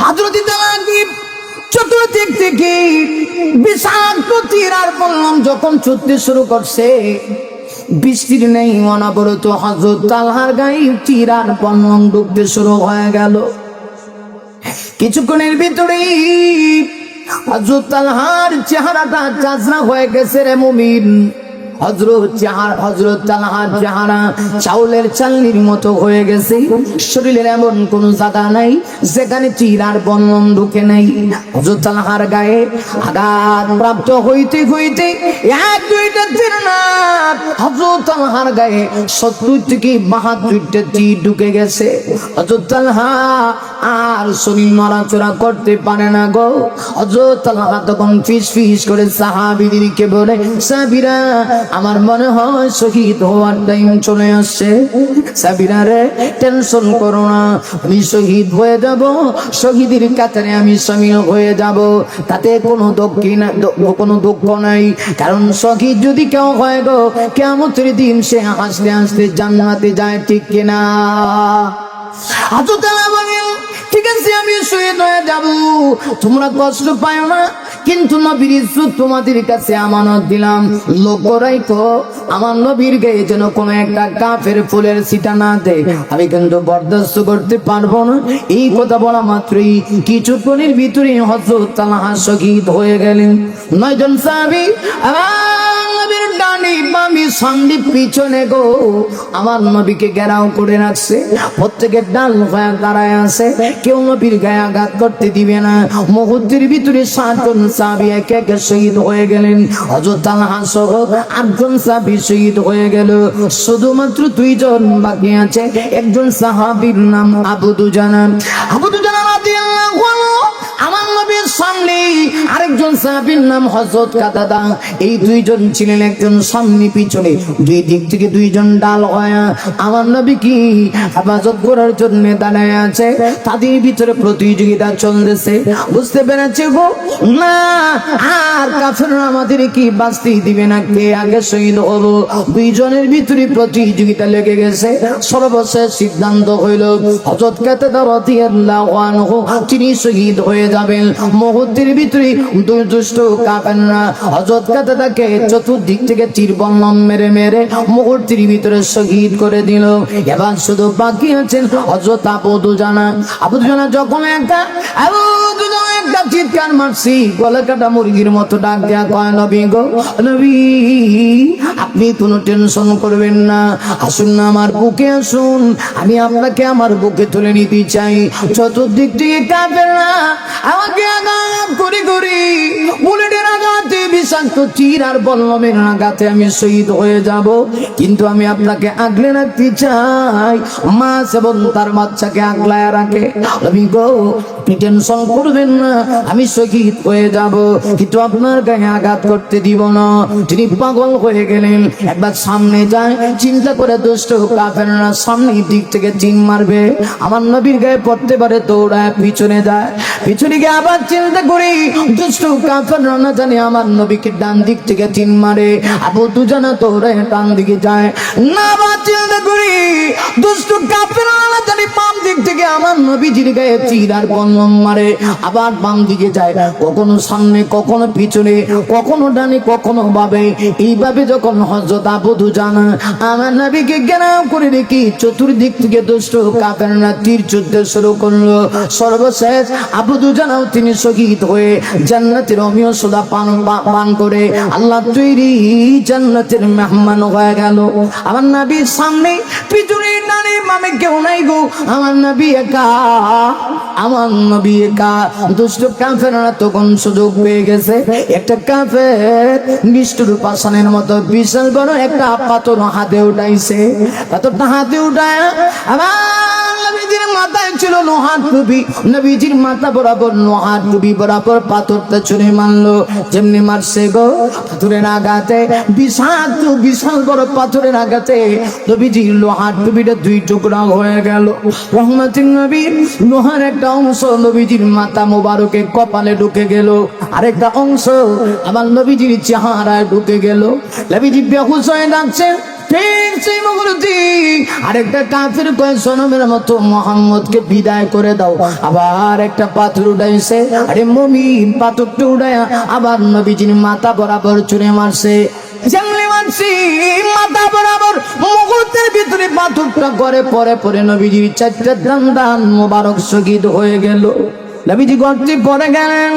হযরত তালাকিব চতুর্দিক থেকে বিষাক্ত তীর আর বললাম যখন ছুটতে শুরু করছে, বৃষ্টির নেই অনবরত হযরত তালহার গায়ে তীর আর বললাম ডুবতে শুরু হয়ে গেল। কিছুক্ষণের ভিতরেই হযরত তালহার চেহারাটা চাজরা হয়ে গেছে রে মুমিন। হযরত তালহার চেহারা চাউলের চালনির মতো হয়ে গেছে। শরীরের এমন কোন জায়গা নাই যেখানে তীর আর বলম ঢুকে নাই। হযরত তালহার গায়ে আঘাত প্রাপ্ত হইতে হইতে এক দুইটা তীর না, হযরত তালহার গায়ে 70 থেকে 72টা তীর ঢুকে গেছে। হযরত তালহা আর শরীর নড়াচড়া করতে পারে না গো। হযরত তালহা তখন ফিস ফিস করে সাহাবীদেরকে বলে, সাহাবীরা আমার মনে হয় শহীদ হওয়ার টাইম চলে আসছে। সাহাবীরা রে টেনশন করো না, আমি শহীদ হয়ে যাব, শহীদের কাতারে আমি শামিল হয়ে যাব, তাতে কোনো দুঃখ নাই। কারণ শহীদ যদি কেউ হয় গো, কিয়ামতের দিন সে হাসতে হাসতে জান্নাতে যায়, ঠিক কিনা? ঠিক আছে আমি শহীদ হয়ে যাব, তোমরা কষ্ট পাও না, কিন্তু নবীর ইজ্জত তোমাদের কাছে আমানত দিলাম। লক্ষ্য রাখো আমার নবীর গায়ে যেন কোনো একটা কাফের ফুলের ছিটা না দেয়, আমি কিন্তু বরদাস্ত করতে পারবো না। এই কথা বলা মাত্রই কিছুক্ষণের ভিতরে হযরত তালহা শহীদ হয়ে গেলেন। 9 জন সাহাবী নবীর ডানে বামে সামনে পিছনে গো আমার নবীকে ঘেরাও করে রাখছে। প্রত্যেকের ডাল হয়ে দাঁড়ায় আছে, কেউ নবীর গায়ে আঘাত করতে দিবে না। মুহূর্তের ভিতরে 7 জন সাহাবী একে একে শহীদ হয়ে গেলেন। হযরত তালহা সহ 8 জন সাহাবী শহীদ হয়ে গেল। শুধুমাত্র 2 জন বাকি আছে। একজন সাহাবীর নাম আবু দুজানা। আবু দুজানা রাদিয়াল্লাহু আনহু আমার নবীর সামনে, আরেকজন সাহাবীর নাম হযরত কাতাদা। এই 2 জন ছিলেন একজন সামনে পিছনে, 2 দিক থেকে 2 জন ডাল হয়ে আমার নবী কি হেফাজত করার জন্য দাঁড়ায় আছে। তাদের ভিতরে প্রতিযোগিতা চলতেছে। বুঝতে পেরেছে গো না আর কাফেররা আমাদের কি বাঁচতে দিবে না, কে আগে শহীদ হবো। 2 জনের ভিতরে প্রতিযোগিতা লেগে গেছে। সর্বশেষ সিদ্ধান্ত হইল হযরত কাতাদা রাদিয়াল্লাহু আনহু তিনি শহীদ হয়ে যাবেন। মুহূর্তের ভিতরে দুষ্ট কাফেররা হযরত কাতাদাকে চতুর্দিক থেকে তীর বল্লম মেরে মেরে মুহূর্তের ভিতরে শহীদ করে দিল। এবার শুধু বাকি আছেন হযরত আবু দুজানা। আবু দুজানা যখন একটা চিৎকার মারছি, গলা কাটা মুরগির মতো ডাক দেয়া কয়, নবী গো নবী আপনি কোনো টেনশন করবেন না, আসুন না আমার বুকে আসুন, আমি আপনাকে আমার বুকে তুলে নিতে চাই। চতুর্দিক থেকে কাফেররা আমাকে আঘাত করে করে বুলেটের আঘাতে, বিষাক্ত তীর আর বল্লমের আঘাতে আমি শহীদ হয়ে যাব, কিন্তু আমি আপনাকে আগলে রাখতে চাই। মা এবং তার বাচ্চাকে আগলায় রাখে। নবী গো আপনি টেনশন করবেন না, আমি শহীদ হয়ে যাব, কিন্তু আপনার গায়ে আঘাত করতে দিব না। তিনি পাগল হয়ে গেলেন। একবার সামনে যায়, চিন্তা করে দুষ্ট কাফেররা সামনের দিক থেকে চিন মারবে, আমার নবীর গায়ে পড়তে পারে, দৌড়ায় পিছনে যায়। পিছনে গিয়ে আবার চিন্তা করি দুষ্ট কাফেররা না জানে আমার নবীকে ডান দিক থেকে চিন মারে। আবু দুজানা দৌড়ায় ডান দিকে যায়, না আবার চিন্তা করি দুষ্ট কাফেররা না জানে বাম দিক থেকে আমার নবীজির গায়ে তীর আর বল্লম মারে। আবার বাম দিকে যায়, কখনো সামনে কখনো পিছনে, কখনো ডানে কখনো বামে। এইভাবে যখন হযরত আবু দুজানা আমার নবীকে ঘেরাও করে রেখে চতুর্দিক থেকে দুষ্ট কাফেররা তীর ছুড়তে শুরু করলো। সর্বশেষ আবু দুজানাও তিনি শহীদ হয়ে জান্নাতের অমীয় সুধা পান করে আল্লাহ তৈরি জান্নাতের মেহমান হয়ে গেল। আমার নবীর সামনে পিছনে ডানে বামে কেউ নাই গো, আমার নবী একা, আমার নবী একা। দুষ্ট কাফেররা তখন সুযোগ পেয়ে গেছে। একটা কাফের নিষ্ঠুর পাষাণের মতো বিশাল বড় একটা পাথর হাতে উঠাইছে। পাথরটা হাতে উঠায় আমার নবীজির মাথায় ছিল লোহার টুপি, নবীজির মাথা বরাবর লোহার টুপি বরাবর পাথরটা ছুঁড়ে মারলো। যেমনি মারছে গো পাথরের আঘাতে, বিশাল বড় পাথরের আঘাতে নবীজির লোহার টুপিটা 2 টুকরা হয়ে গেল। রহমতের নবীর লোহার একটা অংশ নবীজির মাথা মোবারকে কপালে ঢুকে গেল, আরেকটা অংশ আমার নবীজির চেহারায় ঢুকে গেল। নবীজি বেহুশ হয়ে যাচ্ছে। ঠিক সেই মুহূর্তে আরেকটা কাফের কয় সনমের মতো মুহাম্মদকে বিদায় করে দাও। আবার একটা পাথর উঠাইছে, আরে মুমিন পাথরটা উঠায়া আবার নবীজির মাথা বরাবর ছুঁড়ে মারছে। জানলে মানছি মাথা বরাবর মুহূর্তের ভিতরে পাথরটা করে পরে পরে নবীজির চারটা দান মোবারক শহীদ হয়ে গেল। নবীজি গর্তে পড়ে গেলেন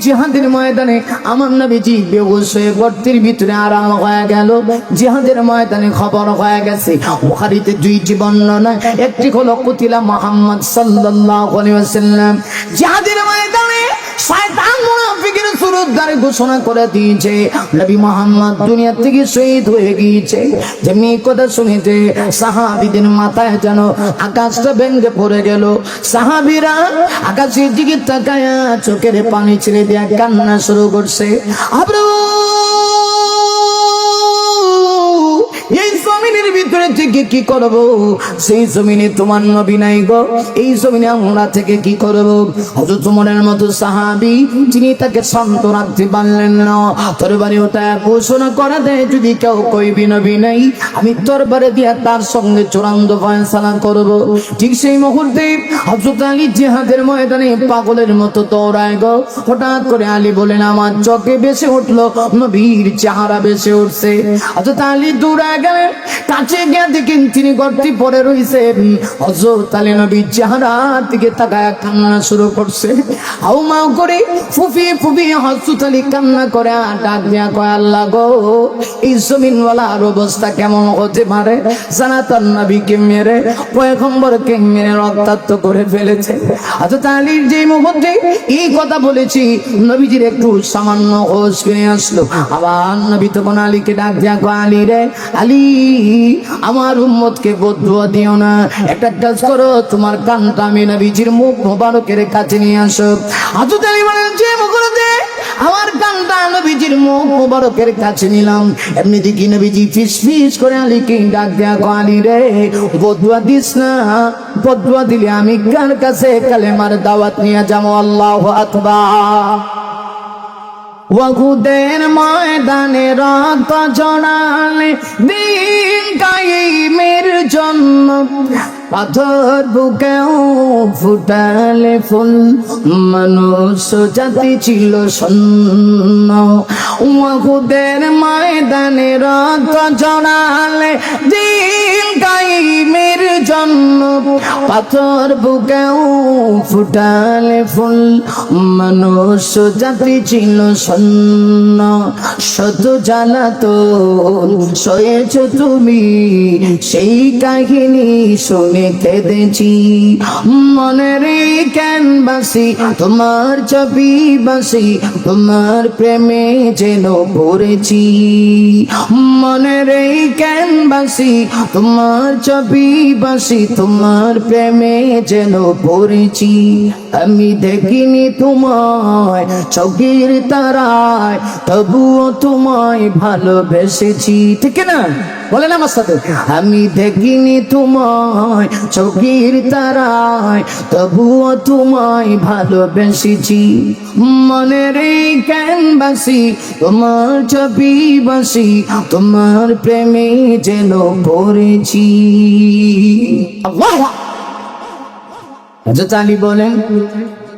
জিহাদের ময়দানে। আমার নবীজি বেহুশ হয়ে গর্তের ভিতরে আরাম হয়ে গেল। জিহাদের ময়দানে খবর হয়ে গেছে। বুখারীতে দুইটি বর্ণনা, একটি হলো কুতিলা মুহাম্মদ সাল্লাল্লাহু আলাইহি ওয়াসাল্লাম। জিহাদের ময়দানে শয়তান মুনাফিকের সুরুদ্দারে ঘোষণা করে দিয়েছে নবী মুহাম্মদ দুনিয়া থেকে শহীদ হয়ে গিয়েছে। যেমনি কথা শুনেছে সাহাবীদের মাথায় যেন আকাশটা ভেঙে পড়ে গেল। সাহাবীরা আকাশের দিকে তাকায়া চোখের পানি ছেড়ে দিয়া কান্না শুরু করছে। এই জমিনের ভিতরে থেকে কি করব? সেই জমিনে তোমার নবী নাই গো, এই জমিনে আমরা থেকে কি করব? হযরত ওমরের মতো সাহাবী যিনি তাকে শান্ত রাখতে পারলেন না, তরবারি ওটা ঘোষণা করে দেয় যদি কেউ কইবি নবী নাই আমি তরবারি দিয়া তার সঙ্গে চূড়ান্ত ফয়সালা করব। ঠিক সেই মুহূর্তে হযরত আলী জিহাদের ময়দানে পাগলের মতো দৌড়ায় গো। হঠাৎ করে আলী বলেন আমার চোখে ভেসে উঠলো নবীর চেহারা ভেসে উঠছে। হযরত আলী দৌড়ায় গেলেন, কাছে গিয়ে দেখেন তিনি গর্তে পড়ে রয়েছেন। হযরত আলী নবীর চেহারার দিকে তাকায় কান্না শুরু করছে। হাউমাউ করে ফুফিয়ে ফুফিয়ে হযরত আলী কান্না করে ডাক দিয়া কয় আল্লাহ গো, এই জমিনওয়ালার অবস্থা কেমন হতে পারে? জানাতান নবীকে মেরে পয়গম্বরকে মেরে রক্তাক্ত করে ফেলেছে। হযরত আলীর যে মুহূর্তে এই কথা বলেছি নবীজির একটু সামান্য হোশ ফিরে আসলো। আবার নবী তখন আলীকে ডাক দিয়া কয় আলী রে, আলী আমার উম্মতকে বদদুয়া দিও না, একটা কাজ করো তোমার কানটা আমি নবীজির মুখ মোবারকের কাছে নিয়ে আসো। হযরত আলী বলেন যে মুহূর্তে আমার কানটা নবীজির মুখ মোবারকের কাছে নিলাম, এমনি দেখি নবীজি ফিস ফিস করে আলীকে ডাক দেয়া কয় আলী রে বদদুয়া দিস না, বদদুয়া দিলে আমি কার কাছে কালেমার দাওয়াত নিয়ে যাবো। আল্লাহু আকবার। ওয়াহুদের ময়দানে রক্ত জড়ালে দিন কায়েমের জন্য, পাথর বুকেও ফুটালে ফুল, মানুষ জাতি ছিল শূন্য। ওয়াহুদের ময়দানে রক্ত জড়ালে দিন কায়েমের জন্য, পাথর বুকেও ফুটালে ফুল, মানুষ জাতি ছিল শূন্য। শত জ্বালাতন সয়েছ তুমি, সেই কাহিনী শুনে কেঁদেছি। মনের ক্যানভাসি তোমার ছবি বাসি, তোমার প্রেমে যেন পড়েছি। মনের ক্যানভাসি তোমার ছবি বাসি, তোমার প্রেমে যেন পড়েছি। আমি দেখিনি তোমায় চোখের তারায়, তবুও তোমায় ভালোবেসেছি। ঠিক না? বলেন আমার সাথে, আমি দেখিনি তোমায় চোখের তারায়, তবুও তোমায় ভালোবেসেছি। মনের ক্যানভাসি তোমার ছবি বাসি, তোমার প্রেমে যেন পড়েছি। আল্লাহ। হযরত আলী বলেন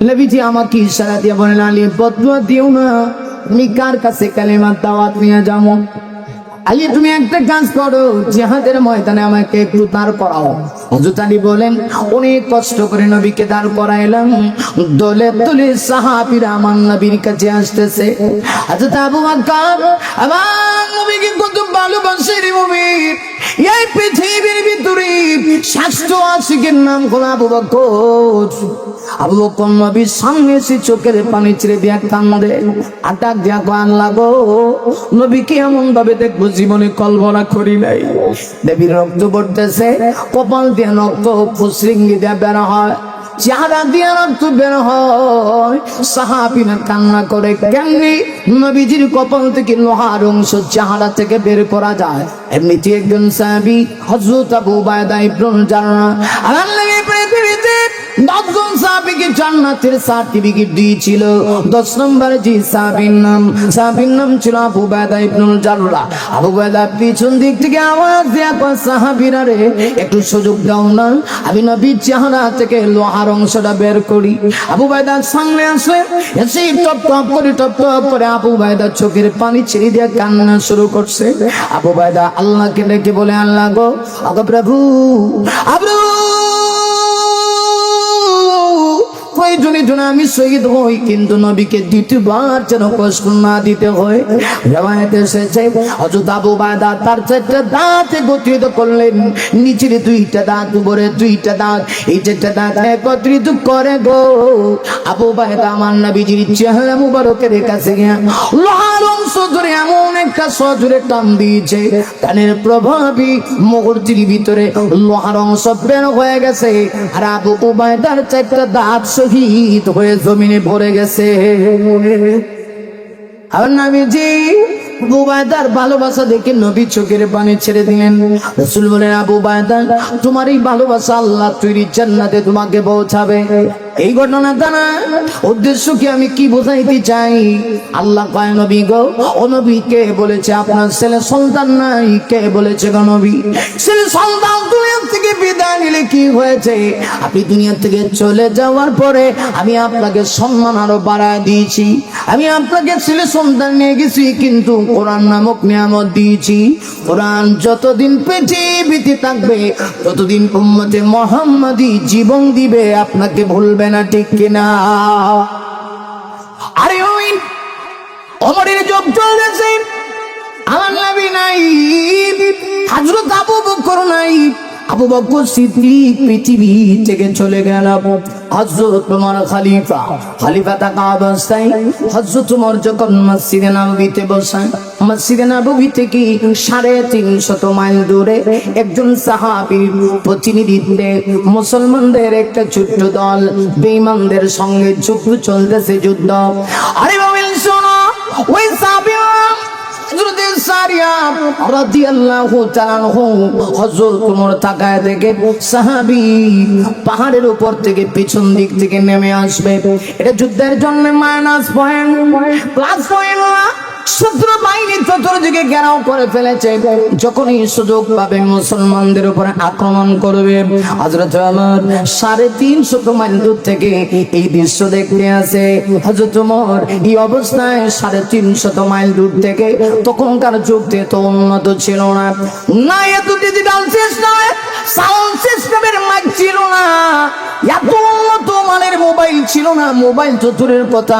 নবীজি আমাকে ইশারা দিয়ে বলেন আলী বদদুয়া দিও না, তুমি কার কাছে কালেমার দাওয়াত নিয়ে যাবো? আলী তুমি একটা কাজ করো, জিহাদের ময়দানে আমাকে একটু দাঁড় করাও। হযরত আলী বলেন অনেক কষ্ট করে নবীকে দাঁড় করাইলাম। দলে দলে সাহাবীরা আমার নবীর কাছে আসতেছে। হযরত আবু বকর আমার নবীকে কত ভালোবাসে রে মুমিন। এই পৃথিবীর ভিতরে শ্রেষ্ঠ আশিকের নাম হলো আবু বকর। আবু বকর নবীর সামনে এসে চোখের পানি ছেড়ে দিয়া কান্দে, আটাক দিয়া গান লাগো। নবীকে এমন ভাবে দেখবো জীবনে কল্পনা করি নাই। দেবীর রক্ত পড়তেছে, কপাল দিয়ে রক্ত ফুসরিঙ্গি দিয়ে বের হয়, চেহারা দিয়ে রক্ত বের হয়। সাহাবীরা কান্না করে কেমনি নবীজির কপাল থেকে লোহার অংশ চেহারা থেকে বের করা যায়। এমনিতে একজন সাহাবী হযরত আবু উবাইদা ইবনে জাররাহ আল্লাহর পৃথিবীতে 10 জন সাহাবীকে জান্নাতের সার্টিফিকেট দিয়েছিল। 10 নম্বরে যে সাহাবীর নাম ছিল আবু উবাইদা ইবনুল জাররাহ। আবু উবাইদা পিছন দিক থেকে আওয়াজ দিয়ে কয়, সাহাবীরা রে একটু সুযোগ দাও না, আমি নবীর চেহারা থেকে লোহার অংশটা বের করি। আবু উবাইদা সামনে আসলেন, এসে টপ টপ করে আবু উবাইদা চোখের পানি ছেড়ে দিয়ে কান্না শুরু করছে। আবু উবাইদা আল্লাহকে ডেকে বলে, আল্লাহ গো, আগো প্রভু, প্রয়োজনে যেন আমি শহীদ হই, কিন্তু নবীকে দ্বিতীয়বার যেন কষ্ট না দিতে হয়। রিওয়ায়াতে এসেছে হযরত আবু উবাইদা তার 4টা দাঁত একত্রিত করলেন, নিচের 2টা দাঁত, উপরে 2টা দাঁত, এই 4টা দাঁত একত্রিত করে গো আবু উবাইদা আমার নবীজির চেহারা মুবারকের কাছে গিয়া লোহার অংশ ধরে এমন একটা সজোরে টান দিয়েছে, টানের প্রভাবী মুহূর্তের ভিতরে লোহার অংশ বের হয়ে গেছে, আর আবু উবাইদার 4টা দাঁত শহীদ হয়ে জমিনে পড়ে গেছে। আর নবীজি আবু উবাইদার ভালোবাসা দেখে নবী চোখের পানি ছেড়ে দিলেন। রাসূল বলেন, আবু উবাইদা, তোমার এই ভালোবাসা আল্লাহ তৈরি জান্নাতে তোমাকে পৌঁছাবে। এই ঘটনা দ্বারা উদ্দেশ্য কি, আমি কি বোঝাইতে চাই? আল্লাহ কয়, নবী গো, ও নবী, কে বলেছে আপনার ছেলে সন্তান নাই? কে বলেছে গো নবী? ছেলে সন্তান দুনিয়া থেকে বিদায় নিলে কি হয়েছে? আপনি দুনিয়া থেকে চলে যাওয়ার পরে আমি আপনাকে সম্মান আরো বাড়ায় দিয়েছি। আমি আপনাকে ছেলে সন্তান নিয়ে গেছি, কিন্তু কোরআন নামক নিয়ামত দিয়েছি। কোরআন যতদিন পৃথিবীতে থাকবে ততদিন উম্মতে মুহাম্মাদি জীবন দিবে, আপনাকে ভুলবে না, ঠিক কিনা? আরে ওই ওমরের যুগ চলতেছে, আমার নবী নাই, হযরত আবু বকর নাই। আবু বকর সিদ্দিক পৃথিবী থেকে চলে গেল। হযরত ওমর খলিফা থাকা অবস্থায় হযরত ওমর যখন মসজিদে নববীতে বসেন, মসজিদে নববী থেকে 350 মাইল দূরে একজন সাহাবীর প্রতিনিধিত্বে মুসলমানদের একটা ছোট্ট দল বেঈমানদের সঙ্গে যুদ্ধ চলতেছে, যুদ্ধ। আরে বাবা শোনো, ওই সাহাবী হযরত সারিয়া রাদিয়াল্লাহু তাআলা হযরত ওমর তাকায় দেখে সাহাবী পাহাড়ের উপর থেকে পিছন দিক থেকে নেমে আসবে। এটা যুদ্ধের জন্য মাইনাস পয়েন্ট, প্লাস পয়েন্ট। শত্রু বাহিনী চতুর্দিকে ঘেরাও করে ফেলেছে, যখনই সুযোগ পাবে মুসলমানদের উপরে আক্রমণ করবে। হযরত ওমর 350 মাইল দূর থেকে এই দৃশ্য দেখতে আসে। হযরত ওমর এই অবস্থায় 350 মাইল দূর থেকে, তখনকার যুগে তো উন্নত ছিল না, না এত ডিজিটাল সিস্টেম, সাউন্ড সিস্টেমের মাইক ছিল না, এত উন্নত মানের মোবাইল ছিল না। মোবাইল তো দূরের কথা,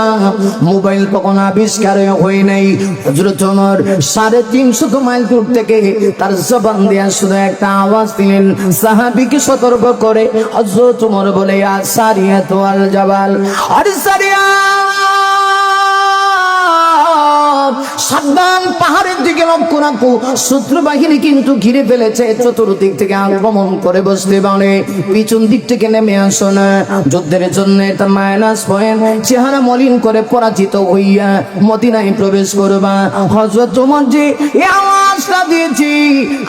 মোবাইল তখন আবিষ্কার হয় নাই। হযরত ওমর 350 মাইল দূর থেকে তার জবান দিয়ে শুধু একটা আওয়াজ দিলেন, সাহাবীকে সতর্ক করে। হযরত ওমর বলে, ইয়া সারিয়াত ওয়াল জাবাল, আরে সারিয়া, সাবধান, পাহাড়ের দিকে লক্ষ্য রাখো, শত্রু বাহিনী কিন্তু ঘিরে ফেলেছে, চতুর্দিক থেকে আক্রমণ করে বসতে পারে, পিছন দিক থেকে নেমে আসো না। যুদ্ধের জন্য এটা মাইনাস পয়েন্ট। চেহারা মলিন করে পরাজিত হইয়া মদিনায় প্রবেশ করবা। হযরত ওমর যে এই আওয়াজটা দিয়েছি,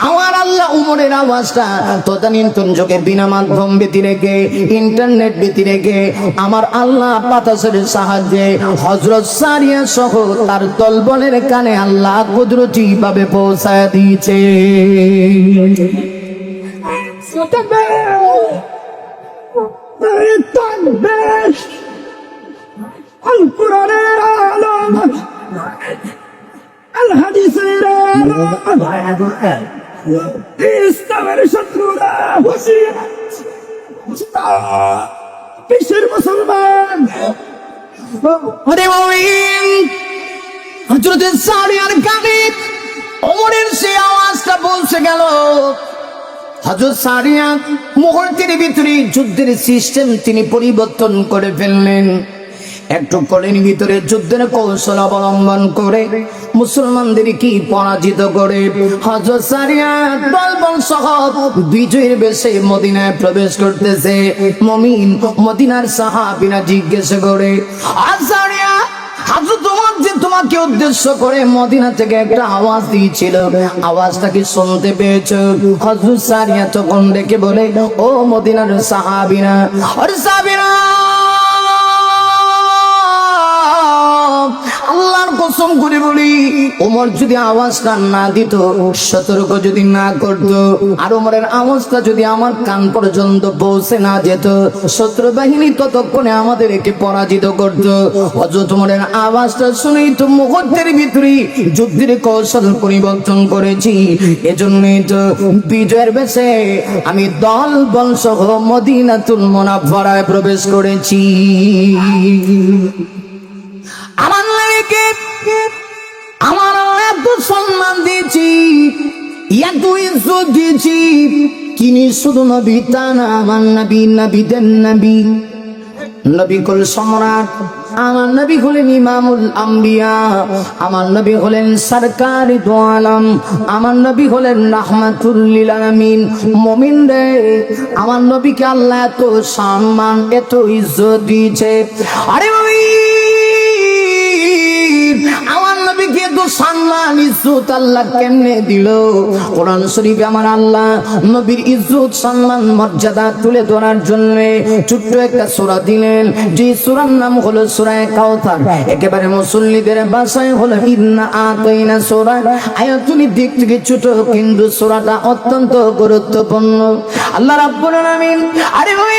আমার আল্লাহ ওমরের আওয়াজটা তদানীন্তন যুগে বিনা মাধ্যম ব্যতি রেখে, ইন্টারনেট ব্যতি রেখে, আমার আল্লাহ বাতাসের সাহায্যে হযরত সারিয়া সহ তার দলবলের কানে আল্লাহ কুদরতি ভাবে পৌঁছায় দিয়েছে। আল কুরআনের আলম, আল হাদিসের আলম, ইসলামের শত্রুরা বিশ্বের মুসলমান। ওরে মুমিন, হযরত সারিয়ার কানে ওমরের সেই আওয়াজটা পৌঁছে গেল। হযরত সারিয়া মুহূর্তের ভিতরে যুদ্ধের সিস্টেম তিনি পরিবর্তন করে ফেললেন। একটু কলের ভিতরে যুদ্ধের কৌশল অবলম্বন করে মুসলমানদের কি পরাজিত করে হযরত সারিয়া দলবল সহ বিজয়ের বেশে মদিনায় প্রবেশ করতেছে। মুমিন মদিনার সাহাবীরা জিজ্ঞেস করে, সারিয়া, হযরত ওমর যে তোমাকে উদ্দেশ্য করে মদিনা থেকে একটা আওয়াজ দিয়েছিল, আওয়াজটা কি শুনতে পেয়েছো? হযরত সারিয়া তখন ডেকে বলে, ও মদিনার সাহাবীরা, আরে সাহাবীরা, আল্লাহর কসম করে বলি, ওমর যদি আওয়াজটা না দিত, সতর্ক যদি না করত, আর ওমরের আওয়াজটা যদি আমার কান পর্যন্ত পৌঁছে না যেত, শত্রু বাহিনী ততক্ষণে আমাদেরকে পরাজিত করত। হযরত ওমরের আওয়াজটা শুনেই তো মুহূর্তের ভিতরে যুদ্ধের কৌশল পরিবর্তন করেছি। এজন্যই তো বিজয়ের বেশে আমি দল বল সহ মদিনাতুল মুনাওয়ারায় প্রবেশ করেছি। আমার নবীকে আমার এত সম্মান দিয়েছি, এত ইজ্জত দিয়েছি, তিনি শুধু নবী তা না, আমার নবী নবীদের নবী, নবী কুল সম্রাট। আমার নবী হলেন ইমামুল আম্বিয়া, আমার নবী হলেন সরকারি দু আলম, আমার নবী হলেন রাহমাতুল লিল আলামিন। মুমিন রে, আমার নবীকে আল্লাহ এত সম্মান এত ইজ্জত দিয়েছে। আরে আমার নবীকে এত সম্মান ইজ্জত আল্লাহ কেমনে দিল? কোরআন শরীফে আমার আল্লাহ নবীর ইজ্জত সম্মান মর্যাদা তুলে ধরার জন্য ছোট্ট একটা সূরা দিলেন, যে সূরার নাম হলো সূরা কাউসার। একেবারে মুসল্লিদের ভাষায় হলো ইন্না আতাইনা সূরা। আয়াতুনি দিক থেকে ছোট, কিন্তু সূরাটা অত্যন্ত গুরুত্বপূর্ণ। আল্লাহ রাব্বুল আলামিন আরে ভাই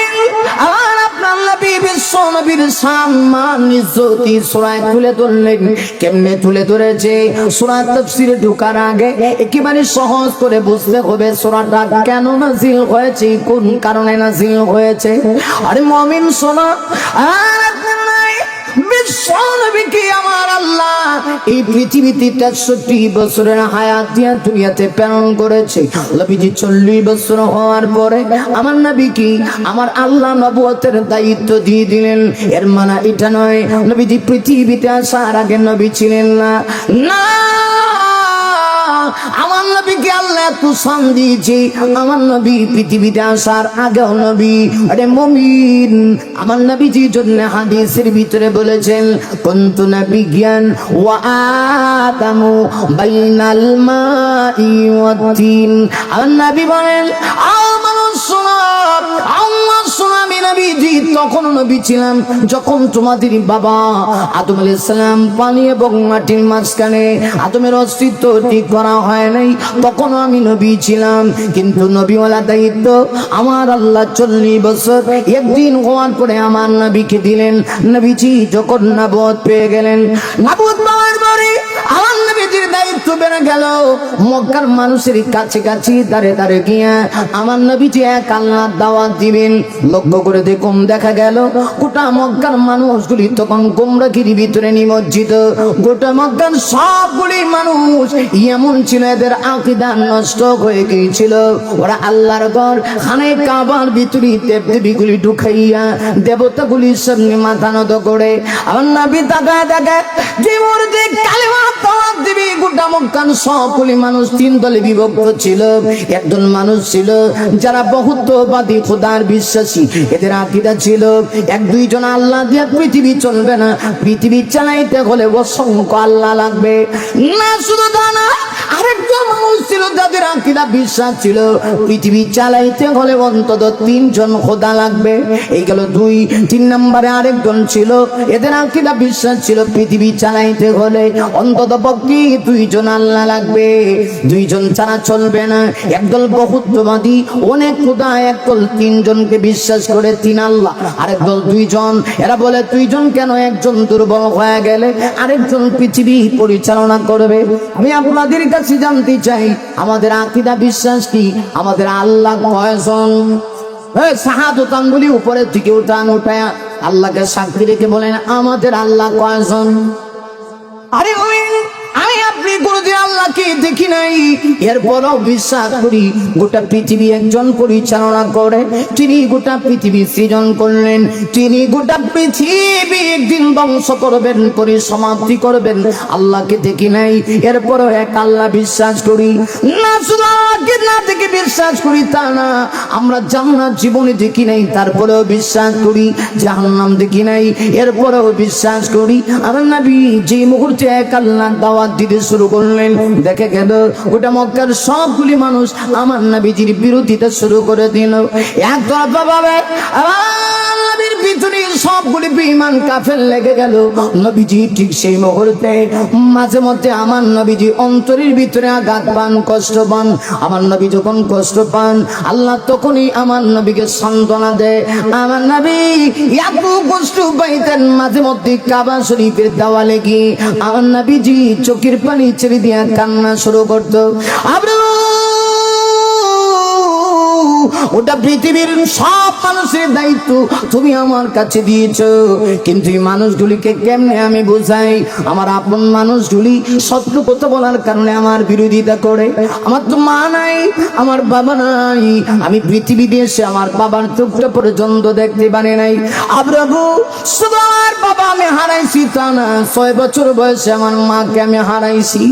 আমার আপনার নবী বিশ্ব নবীর সম্মান ইজ্জত এই সূরায় তুলে ধরলেন। কেমনে তুলে ধরেছে? সূরা তাফসীরে ঢোকার আগে একেবারে সহজ করে বুঝতে হবে সূরাটা কেন নাযিল হয়েছে, কোন কারণে নাযিল হয়েছে। আরে মুমিন শোনো, আর আপনার বিশ্ব নবীকে আমার আল্লাহ এই পৃথিবীতে 63 বছরের হায়াত দিয়া দুনিয়াতে প্রেরণ করেছে। নবীজি 40 বছর হওয়ার পরে আমার নবীকে আমার আল্লাহ নবুয়তের দায়িত্ব দিয়ে দিলেন। এর মানে এটা নয় নবীজি পৃথিবীতে আসার আগে নবী ছিলেন না, না, আমার নবীকে আল্লাহ এত শান দিয়েছে, আমার নবী পৃথিবীতে আসার আগেও নবী। আরে মুমিন, আমার নবীজির জন্য হাদিসের ভিতরে বলেছেন কুনতু নাবিয়্যান ওয়া আদামু বাইনাল মাই ওয়াত তিন। আমার নবী বলেন আমি নবীজি তখন নবী ছিলাম যখন তোমাদের বাবা আদম আলাইহিস সালাম পানি এবং মাটির মাঝখানে আদমের অস্তিত্ব ঠিক করা হয় নাই, তখন আমি নবী ছিলাম। কিন্তু নবীওয়ালা দায়িত্ব আমার আল্লাহ 40 বছর একদিন হওয়ার পরে আমার নবীকে দিলেন। নবীজি যখন নবুয়ত পেয়ে গেলেন, নবুয়ত পাওয়ার পরে আমার নবীজির দায়িত্ব বেড়ে গেল। মক্কার মানুষের কাছে কাছে দাঁড়ে দাঁড়ে গিয়া আমার নবীজি এক আল্লাহর দাওয়াত দিবেন। লক্ষ্য করে দেখুন, দেখা গেল গোটা মক্কার মানুষগুলি তখন গোমরাহির ভিতরে নিমজ্জিত। গোটা মক্কার সবগুলি মানুষ এমন ছিল, এদের আকীদা নষ্ট হয়ে গিয়েছিল। ওরা আল্লাহর ঘর খানে কাবার ভিতরে দেবদেবীগুলি ঢুকাইয়া দেবতাগুলির সামনে মাথা নত করে আমার নবী তাকা দেখা যে মুহূর্তে কালেমা দাওয়াত দিবে, গোটা মক্কার সবগুলি মানুষ 3 দলে বিভক্ত ছিল। একজন মানুষ ছিল যারা বহুত্ববাদী খোদার বিশ্বাসী, এদের আকীদা ছিল 1-2 জন আল্লাহ দিয়ে পৃথিবী চলবে না, পৃথিবী চালাইতে হলে অসংখ্য আল্লাহ লাগবে। না শুধু তা না, আরেকজন মানুষ ছিল যাদের আকীদা বিশ্বাস ছিল পৃথিবী চালাইতে হলে অন্তত 3 জন খোদা লাগবে। এই গেল 2। 3 নম্বরে আরেকজন ছিল, এদের আকীদা বিশ্বাস ছিল পৃথিবী চালাইতে হলে অন্তত পক্ষে 2 জন আল্লাহ লাগবে, 2 জন ছাড়া চলবে না। একদল বহুত্ববাদী, অনেক খোদা, একদল 3 জনকে বিশ্বাস করে 3 আল্লাহ, আরেকদল 2 জন। এরা বলে 2 জন কেন, একজন দুর্বল হয়ে গেলে আরেকজন পৃথিবী পরিচালনা করবে। আমি আপনাদের কাছে জানতে চাই আমাদের আকীদা বিশ্বাস কি, আমাদের আল্লাহ কয়জন? শাহাদাত আঙ্গুলি উপরের দিকে উঠায় আল্লাহকে সাক্ষী রেখে বলেন আমাদের আল্লাহ কয়জন? আরে আমি আপনি কোনদিন আল্লাহকে দেখি নাই, এরপরও বিশ্বাস করি গোটা পৃথিবী একজন পরিচালনা করে। তিনি গোটা পৃথিবী সৃজন করলেন, তিনি গোটা পৃথিবী একদিন ধ্বংস করবেন, পরিসমাপ্তি করবেন। আল্লাহকে দেখি নাই, এরপরও এক আল্লাহ বিশ্বাস করি। না শুধু আল্লাহকে না দেখে বিশ্বাস করি তা না, আমরা জান্নাত জীবনে দেখি নাই, তারপরেও বিশ্বাস করি। জাহান্নাম দেখি নাই, এরপরেও বিশ্বাস করি। আর নবী যে মুহূর্তে এক আল্লাহ দাওয়াত দিতে শুরু করলেন, দেখে গেল গোটা মক্কার সবগুলি মানুষ আমার নবীজির বিরোধিতা শুরু করে দিল। একতরফা ভাবে আমার নবীর পিছনে সব সবগুলি বেঈমান কাফের লেগে গেল। নবীজি ঠিক সেই মুহূর্তে মাঝে মধ্যে আমার নবীজি অন্তরের ভিতরে আঘাত পান, কষ্ট পান। আমার নবী যখন কষ্ট পান, আল্লাহ তখনই আমার নবীকে সান্ত্বনা দেয়। আমার নবী এত কষ্ট পাইতেন, মাঝে মধ্যে কাবা শরীফের দেওয়ালে গিয়ে আমার নবীজি চোখের পানি ছেড়ে দিয়ে কান্না শুরু করতো। ওটা পৃথিবীর সব মানুষের দায়িত্ব তুমি আমার কাছে দিয়েছো, কিন্তু এই মানুষগুলিকে কেমনে আমি বোঝাই? আমার আপন মানুষগুলি সত্য কথা বলার কারণে আমার বিরোধিতা করে। আমার তো মা নাই, আমার বাবা নাই, আমি পৃথিবীতে এসে আমার বাবার চোখটা পর্যন্ত দেখতে পারি নাই। আব্রাবু সবার বাবা আমি হারাইছি তা না, 6 বছর বয়সে আমার মাকে আমি হারাইছি,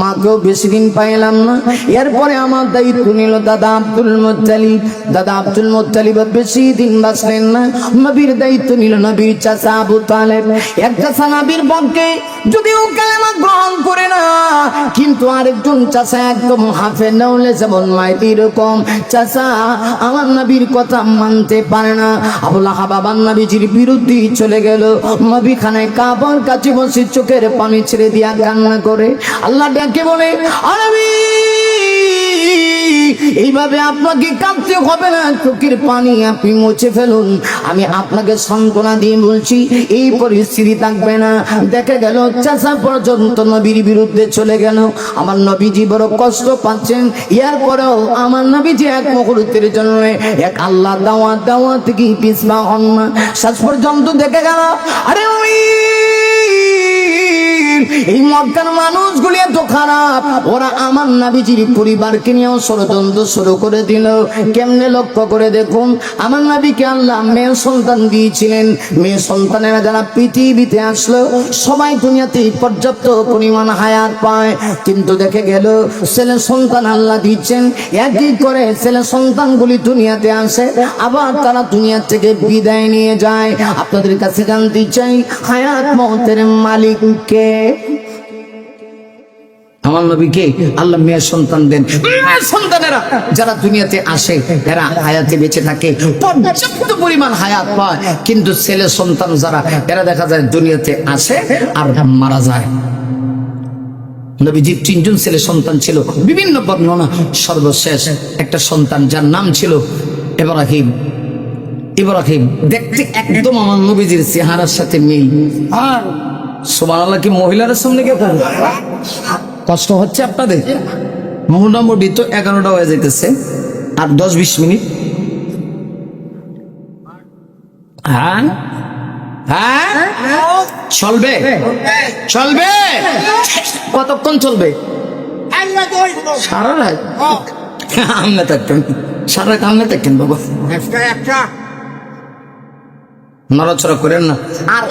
মাকেও বেশি দিন পাইলাম না। এরপরে আমার দায়িত্ব নিল দাদা আব্দুল মুত্তালিব। দাদা আব্দুল মুত্তালিব বেশি দিন বাঁচলেন না, নবীর দায়িত্ব নিল নবীর চাচা আবু তালেব। এক চাচা নবীর পক্ষে যদিও কালেমা গ্রহণ করে না, কিন্তু আরেকজন চাচা একদম হাফে নওলে যেমন মাইতি এরকম চাচা আমার নবীর কথা মানতে পারে না। আবু লাহাব বাবার নবীজির বিরুদ্ধে চলে গেল। নবী খানায় কাবার কাছে বসে চোখের পানি ছেড়ে দিয়া কান্না করে আল্লাহ ডেকে বলে, নবী এইভাবে আপনাকে কাঁদতে হবে না, চোখের পানি আপনি মুছে ফেলুন। আমি আপনাকে সান্ত্বনা দিয়ে বলছি এই পরিস্থিতি থাকবে না। দেখা গেল চাচা পর্যন্ত নবীর বিরুদ্ধে চলে গেল। আমার নবীজি বড় কষ্ট পাচ্ছেন, এরপরেও আমার নবীজি এক মুহূর্তের জন্য এক আল্লাহ দাওয়াত কি পিছপা হন না। শেষ পর্যন্ত দেখে গেল আরে ওই এই মক্কার মানুষগুলি এত খারাপ, ওরা আমার নবীজির পরিবারকে নিয়েও ষড়যন্ত্র শুরু করে দিল। কেমনে লক্ষ্য করে দেখুন, আমার নবীকে আল্লাহ মেয়ে সন্তান দিয়েছিলেন। মেয়ে সন্তানেরা যারা পৃথিবীতে আসলো সবাই দুনিয়াতে পর্যাপ্ত পরিমাণ হায়াত পায়, কিন্তু দেখে গেল ছেলে সন্তান আল্লাহ দিচ্ছেন, একই করে ছেলে সন্তানগুলি দুনিয়াতে আসে, আবার তারা দুনিয়া থেকে বিদায় নিয়ে যায়। আপনাদের কাছে জানতে চাই হায়াত মওতের মালিক কে? আমার নবীকে আল্লাহ মেয়ের সন্তান দেন। মেয়ের সন্তানেরা যারা দুনিয়াতে আসে এরা হায়াতে বেঁচে থাকে, পর্যাপ্ত পরিমাণ হায়াত পায়, কিন্তু ছেলে সন্তান যারা এরা দেখা যায় দুনিয়াতে আসে আর মারা যায়। নবীজির 3 জন ছেলে সন্তান ছিল, বিভিন্ন বর্ণনা। সর্বশেষ একটা সন্তান যার নাম ছিল ইব্রাহিম। ইব্রাহিম দেখতে একদম আমার নবীজির চেহারার সাথে মিল। আর সুবহানাল্লাহ, কি মহিলার সামনে কে কষ্ট হচ্ছে আপনাদের? মোটামুটি তো 11টা হয়ে যেতেছে, আর 10-20 মিনিট। হ্যাঁ হ্যাঁ চলবে, চলবে। কতক্ষণ চলবে? সারা রাত আমনে থাকতেন, সারা রাত আমনে থাকতেন বাবা, নড়াচড়া করেন না।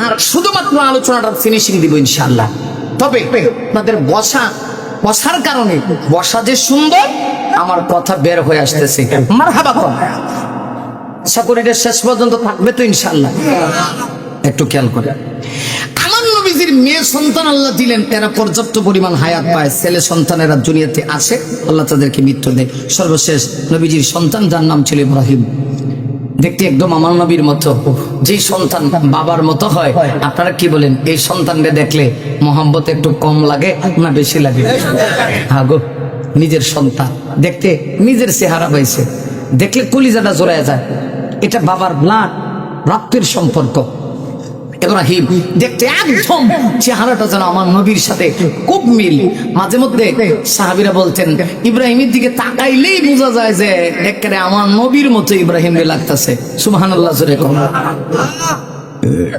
আর শুধুমাত্র আলোচনাটা ফিনিশিং দিব ইনশাআল্লাহ। তবে আপনাদের বসার কারণে, বসা যে সুন্দর আমার কথা বের হয়ে আসতেছে। মারহাবা কোন, আশা করি এটা শেষ পর্যন্ত থাকবে তো ইনশাআল্লাহ। একটু খেয়াল করে, আমার নবীজির মেয়ে সন্তান আল্লাহ দিলেন, এরা পর্যাপ্ত পরিমাণ হায়াত পায়। ছেলে সন্তানেরা দুনিয়াতে আসে, আল্লাহ তাদেরকে মৃত্যু দেয়। সর্বশেষ নবীজির সন্তান যার নাম ছিল ইব্রাহিম, দেখতে একদম আমার নবীর মতো। যে সন্তান বাবার মতো হয়, আপনারা কি বলেন এই সন্তানকে দেখলে মোহাম্মত একটু কম লাগে না বেশি লাগে? হ্যাঁ গো, নিজের সন্তান দেখতে নিজের চেহারা পাইছে, দেখলে কলিজাটা জোড়ায় যায়। এটা বাবার ব্লাড, রক্তের সম্পর্ক। ইব্রাহিম দেখতে একদম চেহারাটা যেন আমার নবীর সাথে খুব মিল। মাঝে মধ্যে সাহাবীরা বলতেন ইব্রাহিমের দিকে তাকাইলেই বোঝা যায় যে একেবারে আমার নবীর মতো ইব্রাহিমে লাগতেছে। সুবহানাল্লাহ জোরে কোন।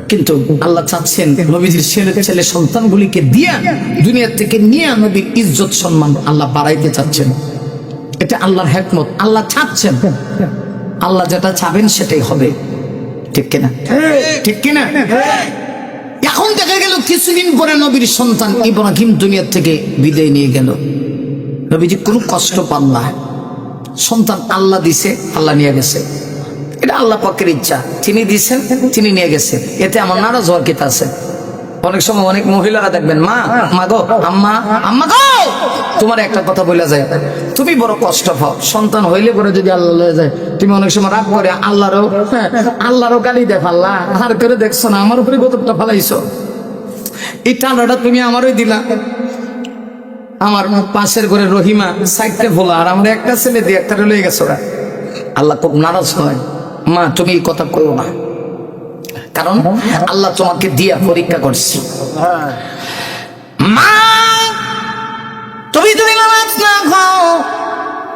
কিন্তু আল্লাহ চাচ্ছেন নবীজির ছেলে সন্তানগুলিকে দিয়া দুনিয়া থেকে নিয়ে নবীর ইজ্জত সম্মান আল্লাহ বাড়াইতে চাচ্ছেন। এটা আল্লাহর হিকমত, আল্লাহ চাচ্ছেন। আল্লাহ যেটা চাবেন সেটাই হবে, ঠিক কিনা? ঠিক কিনা? এখন দেখা গেল কিছুদিন পরে নবীর সন্তান ইব্রাহিম দুনিয়া থেকে বিদায় নিয়ে গেল। নবীজি কোনো কষ্ট পান না, সন্তান আল্লাহ দিছে, আল্লাহ নিয়ে গেছে। এটা আল্লাহ পাকের ইচ্ছা, তিনি দিছেন, তিনি নিয়ে গেছে। এতে আমার নারাজ হওয়ার কি আছে? অনেক সময় অনেক মহিলারা দেখবেন, মা মা গো, আম্মা আম্মা গো, তোমার একটা কথা বলে যায়, তুমি বড় কষ্ট পাও সন্তান হইলে পরে যদি আল্লাহ লয়ে যায়, তুমি অনেক সময় রাগ করে আল্লাহরও গালি দেখ, আল্লাহ আর করে দেখছো না আমার উপরে গতটা ফালাইছো, এই টানাটা তুমি আমারই দিলা। আমার পাশের ঘরে রহিমা সাইডে ভোলা, আর আমরা একটা ছেলে দিয়ে একটা লয়ে গেছো ওরা। আল্লাহ খুব নারাজ হয়, মা তুমি এই কথা কইও না, কারণ আল্লাহ তোমাকে দিয়া পরীক্ষা করছি। মা তুমি যদি নামাজ না খাও,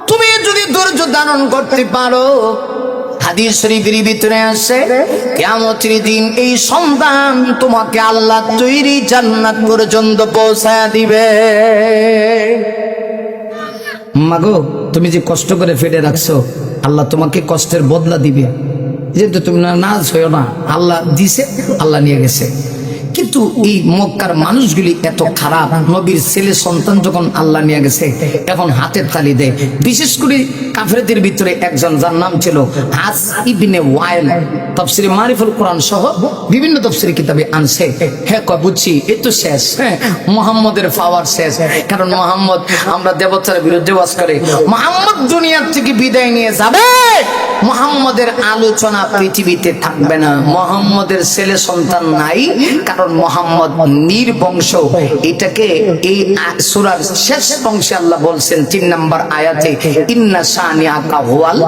তুমি যদি ধৈর্য ধারণ করতে পারো, হাদিস শরীফের ভিতরে আছে কিয়ামতের দিন এই সন্তান তোমাকে আল্লাহ তৈরি জান্নাত পর্যন্ত পৌঁছায় দিবে। মাগো তুমি যে কষ্ট করে ফেলে রাখছো, আল্লাহ তোমাকে কষ্টের বদলা দিবে, যেহেতু তুমি নারাজ হইও না, আল্লাহ দিছে, আল্লাহ নিয়ে গেছে। কিন্তু এই মক্কার মানুষগুলি এত খারাপ, নবীর ছেলে সন্তান যখন আল্লাহ নিয়ে গেছে এখন হাতের তালি দেয়। বিশেষ করে কাফেরদের ভিতরে একজন যার নাম ছিল আস ইবনে ওয়াইল, তাফসীরে মারিফুল কোরআন সহ বিভিন্ন তাফসীরে কিতাবে আনছে। হ্যাঁ কয় বুঝছি এই তো শেষ, হ্যাঁ মুহাম্মদের পাওয়ার শেষ, কারণ মুহাম্মদ, আমরা দেবতার বিরুদ্ধে ওয়াজ করে, মুহাম্মদ দুনিয়ার থেকে বিদায় নিয়ে যাবে, মুহাম্মদের আলোচনা পৃথিবীতে থাকবে না, মুহাম্মদের ছেলে সন্তান নাই, কারণ মুহাম্মদ নির্বংশ। এটাকে এই সূরার শেষ অংশে আল্লাহ বলছেন 3 নম্বর আয়াতে, ইন্না শানিআকা হুয়াল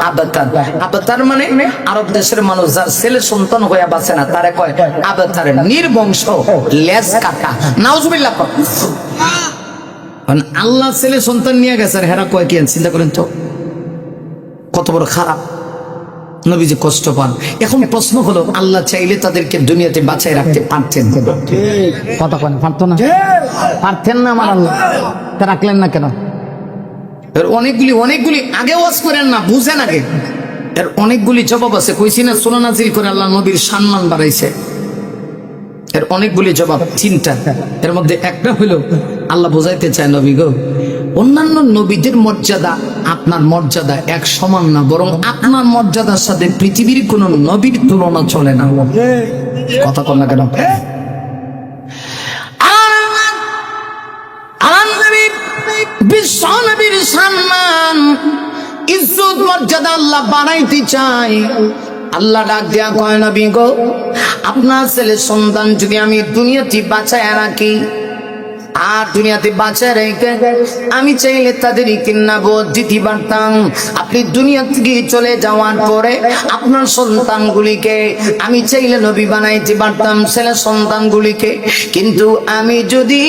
আবতার। আবতার মানে আরব দেশের মানুষ যার ছেলে সন্তান হয়ে বাঁচে না তারে কয় আবতার, নির্বংশ, লেজ কাটা। নাউজুবিল্লাহ। আল্লাহ ছেলে সন্তান নিয়ে গেছে, হেরা কয় কি? চিন্তা করেন তো কত বড় খারাপ। নবীজি কষ্ট পান। এখন প্রশ্ন হলো, আল্লাহ চাইলে তাদেরকে দুনিয়াতে বাঁচায় রাখতে পারতেন, কথা কেন পারতো না? পারতেন না আমার আল্লাহ, তা রাখলেন না কেন? এর অনেকগুলি আগে ওয়াজ করেন না, বুঝেন আগে, এর অনেকগুলি জবাব আছে। কইছি না সূরা নাজিল করে আল্লাহ নবীর সম্মান বাড়াইছে, এর অনেকগুলি জবাব, চিন্তা। এর মধ্যে একটা হলো আল্লাহ বোঝাইতে চায়, নবী গো, অন্যান্য নবীদের মর্যাদা আপনার মর্যাদা এক সমান না, বরং আপনার মর্যাদার সাথে পৃথিবীর কোন নবীর তুলনা চলে না। কথা কন না কেন? বিশ্ব নবীর সম্মান ইজ্জত মর্যাদা আল্লাহ বাড়াইতে চায়। আল্লাহ ডাক দেয়া কয়, নবী গো, আপনার ছেলে সন্তান যদি আমি দুনিয়াতে বাঁচায় রাখি, আর দুনিয়াতে বাঁচায় রেখে আমি চাইলে তাদেরকে নবুয়ত দিতে পারতাম। আপনি দুনিয়া থেকে চলে যাওয়ার পরে আপনার সন্তানগুলিকে আমি চাইলে নবী বানাইতে পারতাম, ছেলে সন্তানগুলিকে। কিন্তু আমি যদি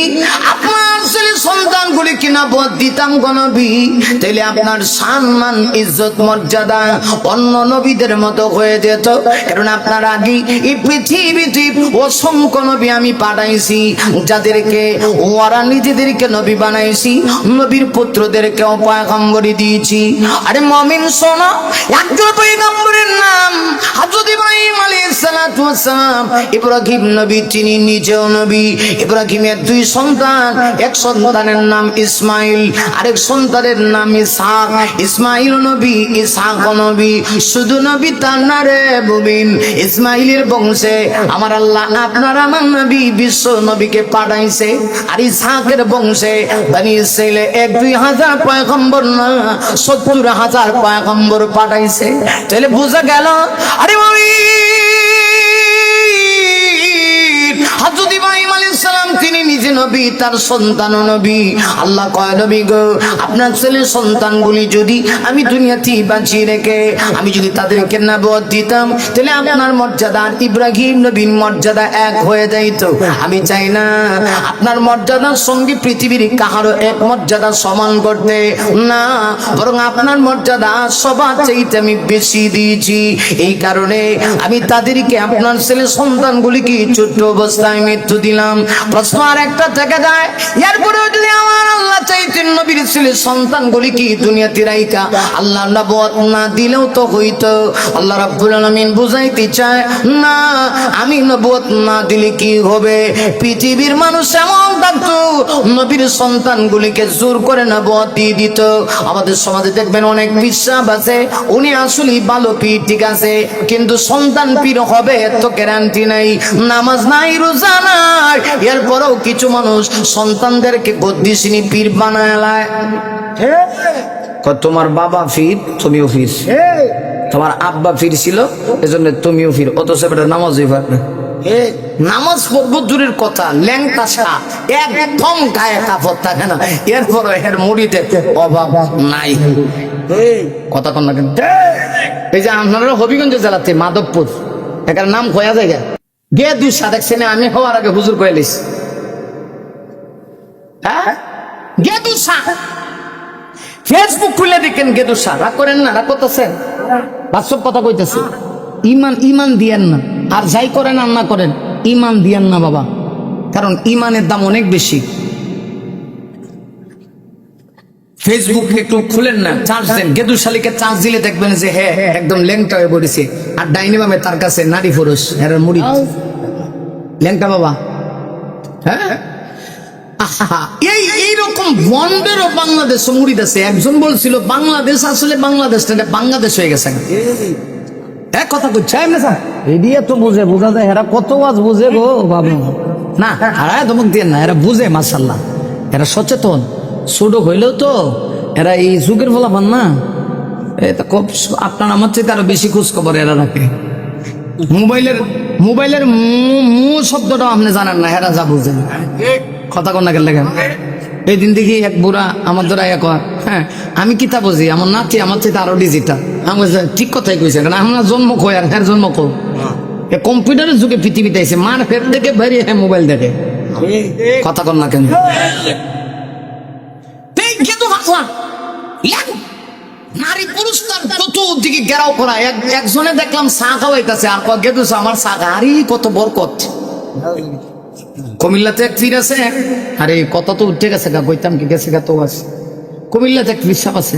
আপনার ছেলে সন্তানগুলিকে নবুয়ত দিতাম গো নবী, তাহলে আপনার সম্মান ইজ্জত মর্যাদা অন্য নবীদের মতো হয়ে যেত। কারণ আপনার আগে এই পৃথিবীতে অসংখ্য নবী আমি পাঠাইছি, যাদেরকে ওরা নিজেদেরকে নবী বানাইছি, নবীর পুত্রদেরকেও পয়গম্বরি দিয়েছি। আরে মুমিন শোনো, একজন পয়গম্বরের নাম হযরত ইব্রাহিম আলাইহিস সালাতু ওয়াস সালাম। ইব্রাহিম নবী, তিনি নিজেও নবী। ইব্রাহিমের 2 সন্তান, এক সন্তানের নাম ইসমাইল, আরেক সন্তানের নাম ইসহাক। ইসমাইল নবী, ইসহাক নবী। শুধু নবী তার না রে মুমিন, ইসমাইলের বংশে আমার আল্লাহ আপনার আমার নবী বিশ্ব নবীকে পাঠাইছে। আর ইসহাকের বংশে বনি ইসরাইলে 1-2 পয়গম্বর না, 70,000 পয়গম্বর পাঠাইছে। তাহলে বোঝা গেল, আরে হযরত ইব্রাহিম আলাইহিস সালাম তিনি নিজে নবী, তার সন্তানও নবী। আল্লাহ কয়, নবী গো, আপনার ছেলে সন্তানগুলি যদি আমি দুনিয়াতে বাঁচিয়ে রেখে আমি যদি তাদেরকে নবুয়ত দিতাম, তাহলে আপনার মর্যাদা আর ইব্রাহিম নবীর মর্যাদা এক হয়ে যাইত। আমি চাই না আপনার মর্যাদার সঙ্গে পৃথিবীর কাহারও এক মর্যাদা সমান করতে, না, বরং আপনার মর্যাদা সবার চাইতে আমি বেশি দিয়েছি। এই কারণে আমি তাদেরকে আপনার ছেলে সন্তানগুলিকে ছোট্ট অবস্থায় মৃত্যু দিলাম। প্রশ্ন আর একটা থেকে যায়। এরপরেও যদি আমার আল্লাহ চাইতেন নবীর ছেলে সন্তানগুলি কি দুনিয়াতে রাইকা আল্লাহ নবুয়ত না দিলেও তো হইতো। আল্লাহ রাব্বুল আলামিন বুঝাইতে চায় না, আমি নবুয়ত না দিলে কি হবে? পৃথিবীর মানুষ এমন থাকতো নবীর সন্তানগুলিকে জোর করে নবুয়ত দিয়ে দিত। আমাদের সমাজে দেখবেন অনেক বিশ্বাস আছে উনি আসলে ভালো পীর, ঠিক আছে, কিন্তু সন্তান পীর হবে এত গ্যারান্টি নাই। নামাজ নাই, রোজা নাই, এরপরেও কিছু মানুষ সন্তানদেরকে গদ্দিসিনী পীর বানায় লায়। তোমার বাবা ফির, তুমিও ফির, তোমার আব্বা ফির ছিল এজন্য তুমিও ফির, অথচ এটা নামাজই পারবে। নামাজ পড়বো দূরের কথা, ল্যাংটা সা একদম গায়ে কাপড় থাকে না, এরপর এর মুড়িতে অভাব নাই। কথা কন না কেন? এই যে আপনারা হবিগঞ্জ জেলাতে মাধবপুর এটার নাম খোয়া জায়গা গেদুসা দেখছেন, আমি হওয়ার আগে হুজুর কয়েলিস। হ্যাঁ, গেদুসা ফেসবুক খুলে দেখেন, গেদুসা। রাগ করেন না, রাগ করতেছেন, বাস্তব কথা কইতেছে। ইমান দিয়েন না, আর যাই করেন আর না করেন ইমান দিয়েন না বাবা, কারণ ইমানের দাম অনেক বেশি। ফেসবুক একটু খুলেন না, চার্জ দেন, গেদু শালিকে চার্জ দিলে দেখবেন যে হ্যাঁ একদম ল্যাংটা হয়ে পড়েছে। আর ডাইনি বামে তার কাছে নারী পুরুষ, এর মুড়ি ল্যাংটা বাবা। হ্যাঁ, এইরকম বন্ডেরও বাংলাদেশ মুড়িদ আছে। একজন বলছিল বাংলাদেশ আসলে বাংলাদেশ না, বাংলাদেশ হয়ে গেছে। এক কথা বুঝছে এদিকে তো বুঝে, বোঝা যায় এরা কত আজ বুঝে গো বাবু। না ধমক দিয়ে না, এরা বুঝে, মাশাআল্লাহ, এরা সচেতন। ছোট হইলেও তো এরা এই যুগের ফলাফল না, আপনার আমার চেয়ে আরো বেশি খোঁজ খবর এরা রাখে। মোবাইলের মু শব্দটাও আপনি জানেন না, এরা যা বুঝে। কথা কন না কেন লেখেন? এই দিন দেখি এক বুড়া আমার দ্বারা এক, হ্যাঁ আমি কিতা বুঝি, আমার নাতি আমার চেয়ে আরো ডিজিটাল। আমি ঠিক কথাই কইছে, কারণ আমরা জন্ম কই আর হ্যাঁ জন্ম কো কম্পিউটারের যুগে পৃথিবীতে আছে, মার ফের দেখে বেরিয়ে হ্যাঁ মোবাইল দেখে। কথা কন না কেন? নারী পুরুষ তার চতুর্দিকে ঘেরাও করা। একজনে দেখলাম চা খাওয়াইতেছে, আর গেদু আমার চা আরে কত বরকত। কুমিল্লাতে এক পীর আছে, আরে কত তো উঠে গেছে গা, কইতাম কি গেছে গা তো আছে। কুমিল্লাতে এক পীর সাহেব আছে,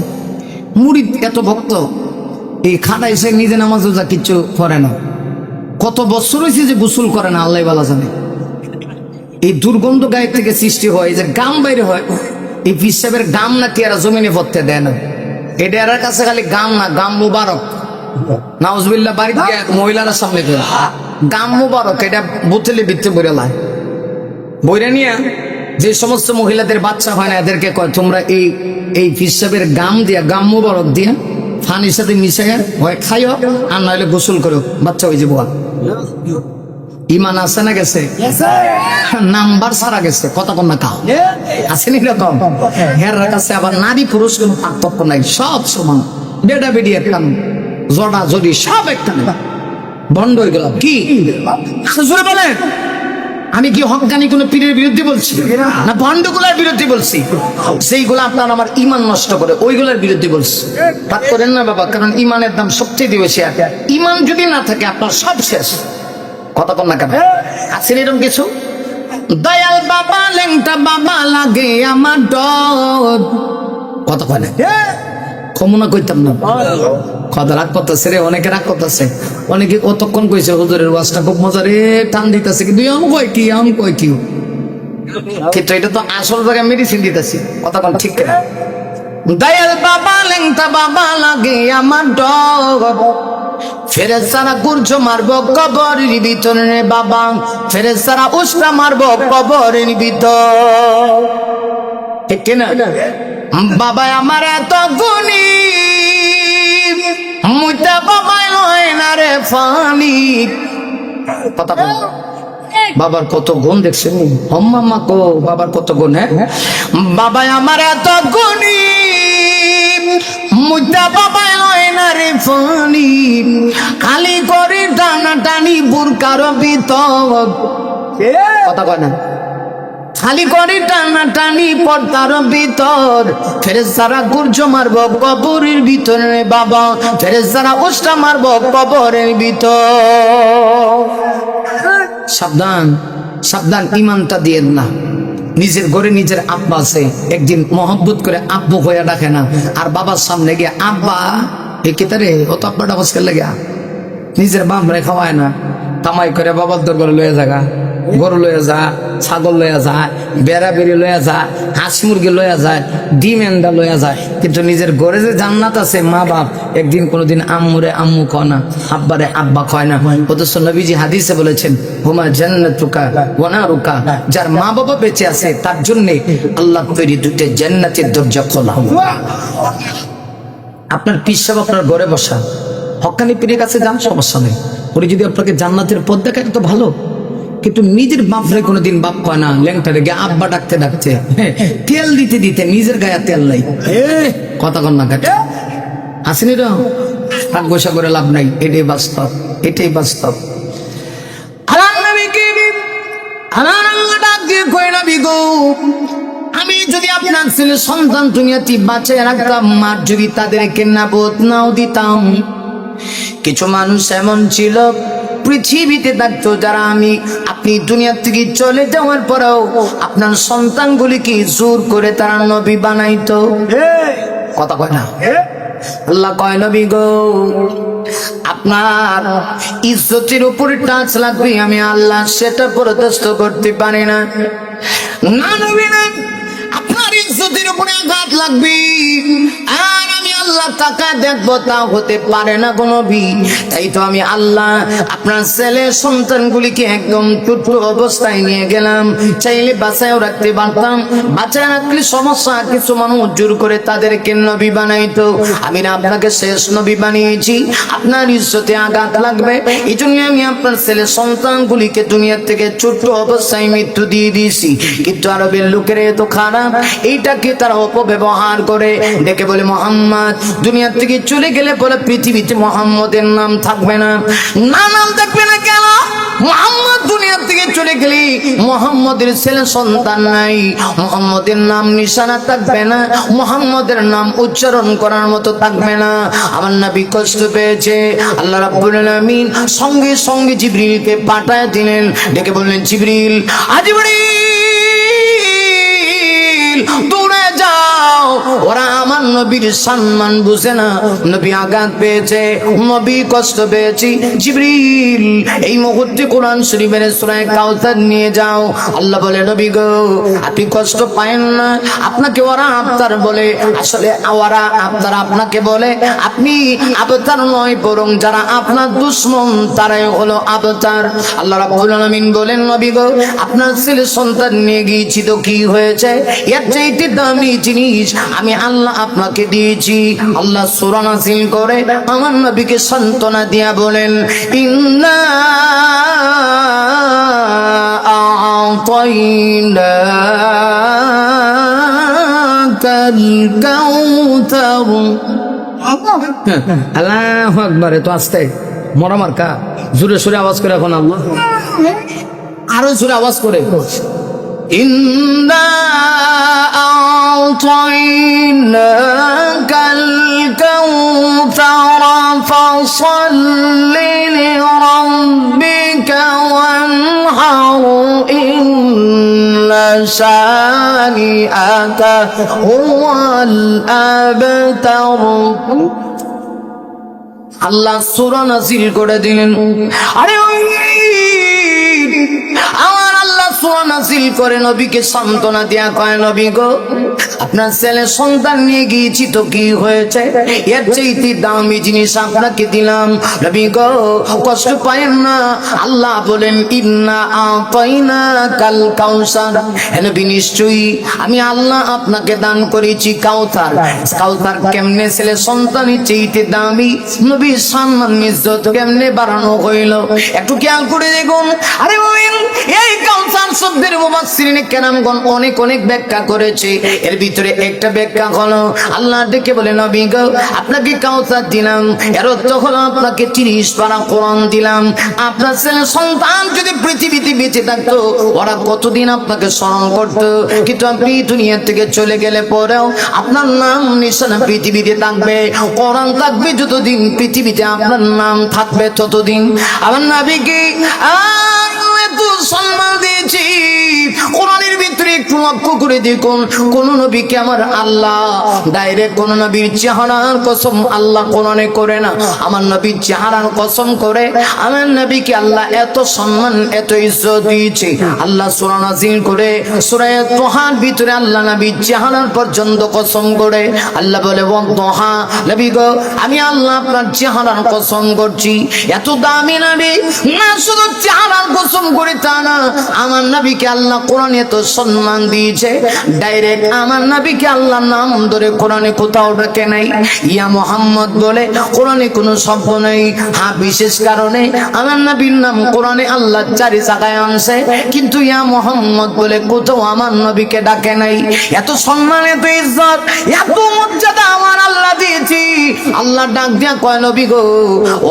মুরিদ এত ভক্ত, এই খাটা এসে নিজে নামাজ রোজা কিচ্ছু করে না। কত বছর হয়েছে যে গোসল করে না, আল্লাহ বালা জানে। এই দুর্গন্ধ গায়ের থেকে সৃষ্টি হয়, যে গাম বাইরে হয়, এই পীর সাহেবের গাম নাকি এরা জমিনে পড়তে দেয় না। এটা এর কাছে খালি গাম না, গাম মুবারক। নাউজুবিল্লাহ, বাড়িতে মহিলারা সামনে গাম মুবারক, এটা বোতলে ভিত্তি বইরে লাই বইরা নিয়ে যে সমস্ত মহিলাদের বাচ্চা হয় না এদেরকে কয় তোমরা এই পীর সাহেবের গাম দিয়া, গাম মুবারক দিয়া ফানির সাথে মিশাইয়া হয় খাইও, আর নাহলে গোসল করো, বাচ্চা হয়ে যাবো। ইমান আছে না গেছে? নাম্বার সারা গেছে। কথা কন না কাও আসেনি এরকম? হের কাছে আবার নারী পুরুষ কোনো পার্থক্য নাই, সব সমান, বেডা বেডি একটা জড়া জড়ি সব একটা বন্ধ হয়ে গেল। কি বলেন? আমি কি হকানি কোন পীরের বিরুদ্ধে বলছি না ভণ্ডগুলার বিরুদ্ধে বলছি? সেইগুলো আপনার আমার ইমান নষ্ট করে, ওইগুলার বিরুদ্ধে বলছি। রাগ করেন না বাবা, কারণ ইমানের দাম সবচেয়ে বেশি। ইমান যদি না থাকে আপনার সব শেষ। কথা কন না কেন? আছেন এরকম কিছু? দয়াল বাবা লেংটা বাবা লাগে আমার ডর। কথা কয় না, কমনা কইতাম না। কথা রাগ করতেছে রে, অনেকে রাগ করতেছে। অনেকে কতক্ষণ কইছে হুজুরের ওয়াজটা খুব মজা রে, টান দিতেছে, কিন্তু আম কয় কি, আম কয় কি, কিন্তু এটা তো আসল জায়গায় মেডিসিন দিতেছি। কথা কন ঠিক না? দয়াল বাবা লেংটা বাবা লাগে আমার ডর, ফেরেশতারা গুরজ মারবো কবরের ভিতরে রে বাবা, ফেরেশতারা উস্কা মারবো কবরের ভিতর। ঠিক না বাবা? আমার এত গুণী মুইতা বাবাই লয় না রে ফানি। কথা বল, বাবার কত গুণ দেখছেন? হম্মা কো বাবার কত গুণ। হ্যাঁ বাবা আমার এত গুণী মুইতা বাবাই লয় না রে ফানি, খালি করে টানা টানি বুরকার ভিতর। কথা কয় না? খালি করে টানা টানি পর্দার ভিতর, ফেরেশতারা গুরজ মারবো কবরের ভিতরে বাবা, ফেরেশতারা উষ্টা মারবো কবরের ভিতর। সাবধান সাবধান, ইমানটা দিয়েন না। নিজের ঘরে নিজের আব্বা আছে, একদিন মহব্বত করে আব্বু হইয়া ডাকে না, আর বাবার সামনে গিয়ে আব্বা এ কেতারে ও তো আব্বা ডাকস খেলে গিয়া নিজের বামরে খাওয়ায় না, কামাই করে বাবার দরবারে লয়ে জাগা, গরু লয়ে যা, ছাগল লয়ে যায়, বেড়া বেড়ি লয়ে যায়, হাঁস মুরগি লয়ে যায়, ডিম এন্ডা লয়ে যায়, কিন্তু নিজের ঘরে যে জান্নাত আছে মা বাপ একদিন কোনোদিন আম্মুরে আম্মু কয় না, আব্বারে আব্বা কয় না। অথচ নবীজি হাদিসে বলেছেন হুমা জান্নাতুকা ওয়া নারুকা, যার মা বাবা বেঁচে আছে তার জন্য আল্লাহ তৈরি দুটো জান্নাতের দরজা খোলা। আপনার পীর সাহেব আপনার ঘরে বসা, হক্কানি পীরের কাছে যান, সমস্যা নেই, উনি যদি আপনাকে জান্নাতের পথ দেখায় তো ভালো, কিন্তু নিজের বাপরে কোনোদিন বাপ কয় না, ল্যাংটারে গিয়ে আব্বা ডাকতে ডাকতে তেল দিতে দিতে নিজের গায়ে তেল নাই, কথা কন না কাটে আসেনি র টাক গোসা করে লাভ নাই। এটাই বাস্তব, এটাই বাস্তব। আমি যদি আপনার ছেলে সন্তান দুনিয়াতে বাঁচিয়ে রাখতাম, মার যদি তাদেরকে নাবত নাও দিতাম। কিছু মানুষ এমন ছিল পৃথিবীতে থাকতো যারা আপনি দুনিয়া থেকে চলে যাওয়ার পরেও আপনার সন্তানগুলিকে জোর করে তারা নবী বানাইতো। কথা কয় না, আল্লাহ কয় নবী গো আপনার ইজ্জতের উপরে টাচ লাগবে, আমি আল্লাহ সেটা বরদাস্ত করতে পারি না। না নবী না, আপনার ইজ্জতের উপরে আঘাত লাগবে আর আমি আল্লাহ টাকা দেখবো, তা হতে পারে না গো নবী। তাই তো আমি আল্লাহ আপনার ছেলে সন্তানগুলিকে একদম ছোট অবস্থায় নিয়ে গেলাম, চাইলে বাঁচায়ও রাখতে পারতাম, বাঁচায় রাখলে সমস্যা, কিছু মানুষ জোর করে তাদেরকে নবী বানাইতো। আমি না আপনাকে শেষ নবী বানিয়েছি, আপনার ইজ্জতে আঘাত লাগবে, এই জন্য আমি আপনার ছেলে সন্তানগুলিকে দুনিয়া থেকে ছোট অবস্থায় মৃত্যু দিয়ে দিয়েছি। কিন্তু আরবের লোকেরা এত খারাপ, এইটাকে তারা অপব্যবহার করে, ডেকে বলে মোহাম্মদ দুনিয়া থেকে চলে গেলে বলে পৃথিবীতে মোহাম্মদের নাম থাকবে না। না, নাম থাকবে না কেন? মোহাম্মদ দুনিয়া থেকে চলে গেলে মোহাম্মদের ছেলে সন্তান নাই, মোহাম্মদের নাম নিশানা থাকবে না, মোহাম্মদের নাম উচ্চারণ করার মতো থাকবে না। আমার নবী কষ্ট পেয়েছে, আল্লাহ রাব্বুল আলামিন সঙ্গে সঙ্গে জিবরিলকে পাঠায় দিলেন, ডেকে বললেন জিবরিল দৌড়ে যাও, ওরা আমার নবীর সম্মান বুঝে না, নবী আঘাত পেয়েছে, নবী কষ্ট পেয়েছি, জিবরিল এই মুহূর্তে কোরআন শরীফের সূরা কাউসার নিয়ে যাও। আল্লাহ বলে নবী গো আপনি কষ্ট পায়েন না, আপনাকে ওরা আবতার বলে, আসলে ওরা আবতার আপনাকে বলে, আপনি আবতার নয়, বরং যারা আপনার দুশমন তারাই হলো আবতার। আল্লাহ রাব্বুল আলামিন বলেন নবী গো আপনার ছেলে সন্তান নিয়ে গিয়েছি তো কি হয়েছে, এর চাইতে দামি জিনিস আমি আল্লাহ আপনাকে দিয়েছি। আল্লাহ সূরা নাযিল করে আমার নবীকে সান্ত্বনা দিয়া বলেন ইন্না আ'তাইনাকাল কাউসার। আল্লাহু আকবার। তো আস্তে মরা মার্কা, জোরে সোরে আওয়াজ করে এখন আল্লাহ, আরো জোরে আওয়াজ করে ইন্না আ'তাইনাকাল কাউসার ফাসাল্লি লিরাব্বিকা ওয়ানহার ইন্না শানিআকা হুয়াল আবতার। আল্লাহ সূরা নাযিল করে দিলেন। আরে আমার আল্লাহ সূরা নাযিল করে নবীকে সান্ত্বনা দেয়া কয় নবী গো আপনার ছেলে সন্তান নিয়ে গিয়েছি তো কি হয়েছে, এর চাইতে দামি জিনিস আপনাকে দিলাম, নবী গো কষ্ট পায়েন না। আল্লাহ বলেন ইন্না আ'তাইনাকাল কাউসার, নবী নিশ্চয়ই আমি আল্লাহ আপনাকে দান করেছি কাউসার। কাউসার কেমনে ছেলে সন্তানের চাইতে দামি, নবীর সম্মান ইজ্জত কেমনে বাড়ানো হইল একটু খেয়াল করে দেখুন। আরে মুমিন এই কাউসার শব্দের মুফাসসিরিনে কেরামগণ অনেক অনেক ব্যাখ্যা করেছে, এর ভিতরে একটা ব্যাখ্যা হলো আল্লাহ ডেকে বলে নবী গো আপনাকে কাউসার দিলাম, এর অর্থ হলো আপনাকে 30 পারা কোরআন দিলাম। আপনার ছেলে সন্তান যদি পৃথিবীতে বেঁচে থাকতো ওরা কতদিন আপনাকে স্মরণ করতো, কিন্তু আপনি দুনিয়া থেকে চলে গেলে পরেও আপনার নাম নিশানা পৃথিবীতে থাকবে, কোরআন থাকবে যতদিন পৃথিবীতে আপনার নাম থাকবে ততদিন। আমার নবীকে সম্মান দিয়েছি, কোরআনের ভিতরে একটু লক্ষ্য করে দেখুন, কোন নবীকে আমার আল্লাহ ডাইরেক্ট কোন নবীর চেহারার কসম আল্লাহ কোরআনে করে না, আমার নবীর চেহারার কসম করে। আমার নবীকে আল্লাহ এত সম্মান এত ইজ্জত দিয়েছে। আল্লাহ সূরা নাযিল করে সূরা তোহার ভিতরে আল্লাহ নবীর চেহারার পর্যন্ত কসম করে আল্লাহ বলে, ওয়াদহা, নবী গো আমি আল্লাহ আপনার চেহারার কসম করছি। এত দামি নবী, না শুধু চেহারার কসম করে তা না, আমার নবীকে আল্লাহ কোরআনে তো সম্মান দিয়েছে। ডাইরেক্ট আমার নবীকে আল্লাহ নাম ধরে কোরআনে কোথাও ডাকে নাই। ইয়া মুহাম্মদ বলে কোরআনে কোনো শব্দ নেই। হ্যাঁ, বিশেষ কারণে আমার নবীর নাম কোরআনে আল্লাহ 4 জায়গায় আনছে, কিন্তু ইয়া মুহাম্মদ বলে কোথাও আমার নবীকে ডাকে নাই। এত সম্মান এত ইজ্জত এত মর্যাদা আমার আল্লাহ দিয়েছি। আল্লাহ ডাক দিয়া কয়, নবী গো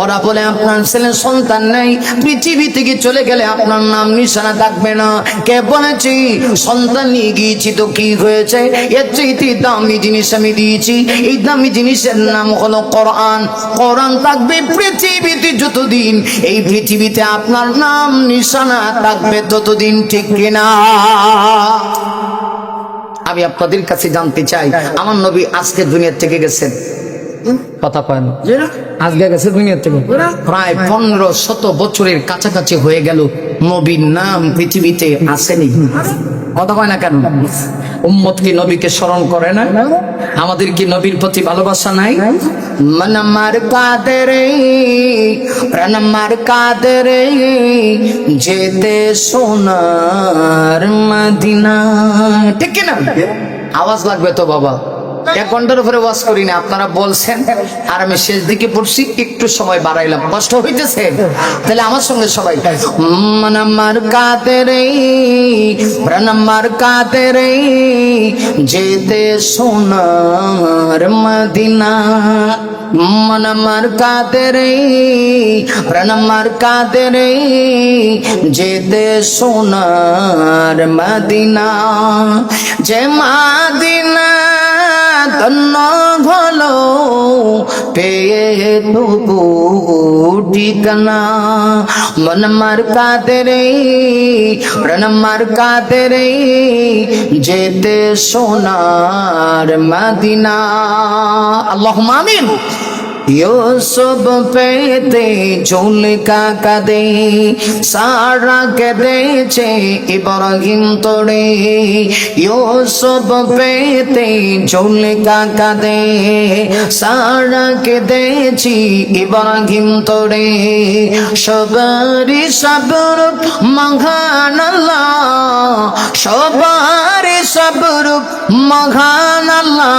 ওরা বলে আপনার ছেলে সন্তান নাই, পৃথিবী থেকে চলে গেলে আপনার নাম নিশানা থাকবে না। কে বলেছি? সন্তান নিয়ে গিয়েছি তো কি হয়েছে, এর চাইতে দামি জিনিস আমি দিয়েছি। এই দামি জিনিসের নাম হলো কোরআন। কোরআন থাকবে পৃথিবীতে যতদিন এই পৃথিবীতে আপনার নাম নিশানা থাকবে ততদিন, ঠিক কিনা? আমি আপনাদের কাছে জানতে চাই, আমার নবী আজকে দুনিয়া থেকে গেছেন, কথা কয় না, আজকে গেছে দুনিয়া থেকে প্রায় 1500 বছরের কাছাকাছি হয়ে গেল, নবীর নাম পৃথিবীতে আসেনি। কথা কয় না কেন? উম্মত কি নবীকে স্মরণ করে না? আমাদের কি নবীর প্রতি ভালোবাসা নাই? মনমার কাদেরে প্রাণমার কাদেরে যেতে সোনার মদিনা, ঠিক কিনা? আওয়াজ লাগবে তো বাবা, 1 ঘন্টার উপরে ওয়াজ করি না, আপনারা বলছেন আর আমি শেষ দিকে পড়ছি, একটু সময় বাড়াইলাম, কষ্ট হইতেছে? তাহলে আমার সঙ্গে সবাই, মনমার কাদেরে প্রাণমার কাদেরে যেতে সোনার মদিনা, মনমার কাদেরে প্রাণমার কাদেরে যেতে সোনার মদিনা, যে মদিনা তন্ন ঘলো পেয়ে তবু ঠিকানা, মনমার কাদেরে প্রাণমার কাদেরে যেতে সোনার মদিনা। আল্লাহুম্মা আমিন। यूसुफ पेते झुलका कदे सारा कदे चे इब्राहिम तोड़े, यूसुफ पेते झुलका कदे सारा कदे ची इब्राहिम तोड़े, सबारी सब्र मघान अल्लाह, सबारी सब्र मघान अल्लाह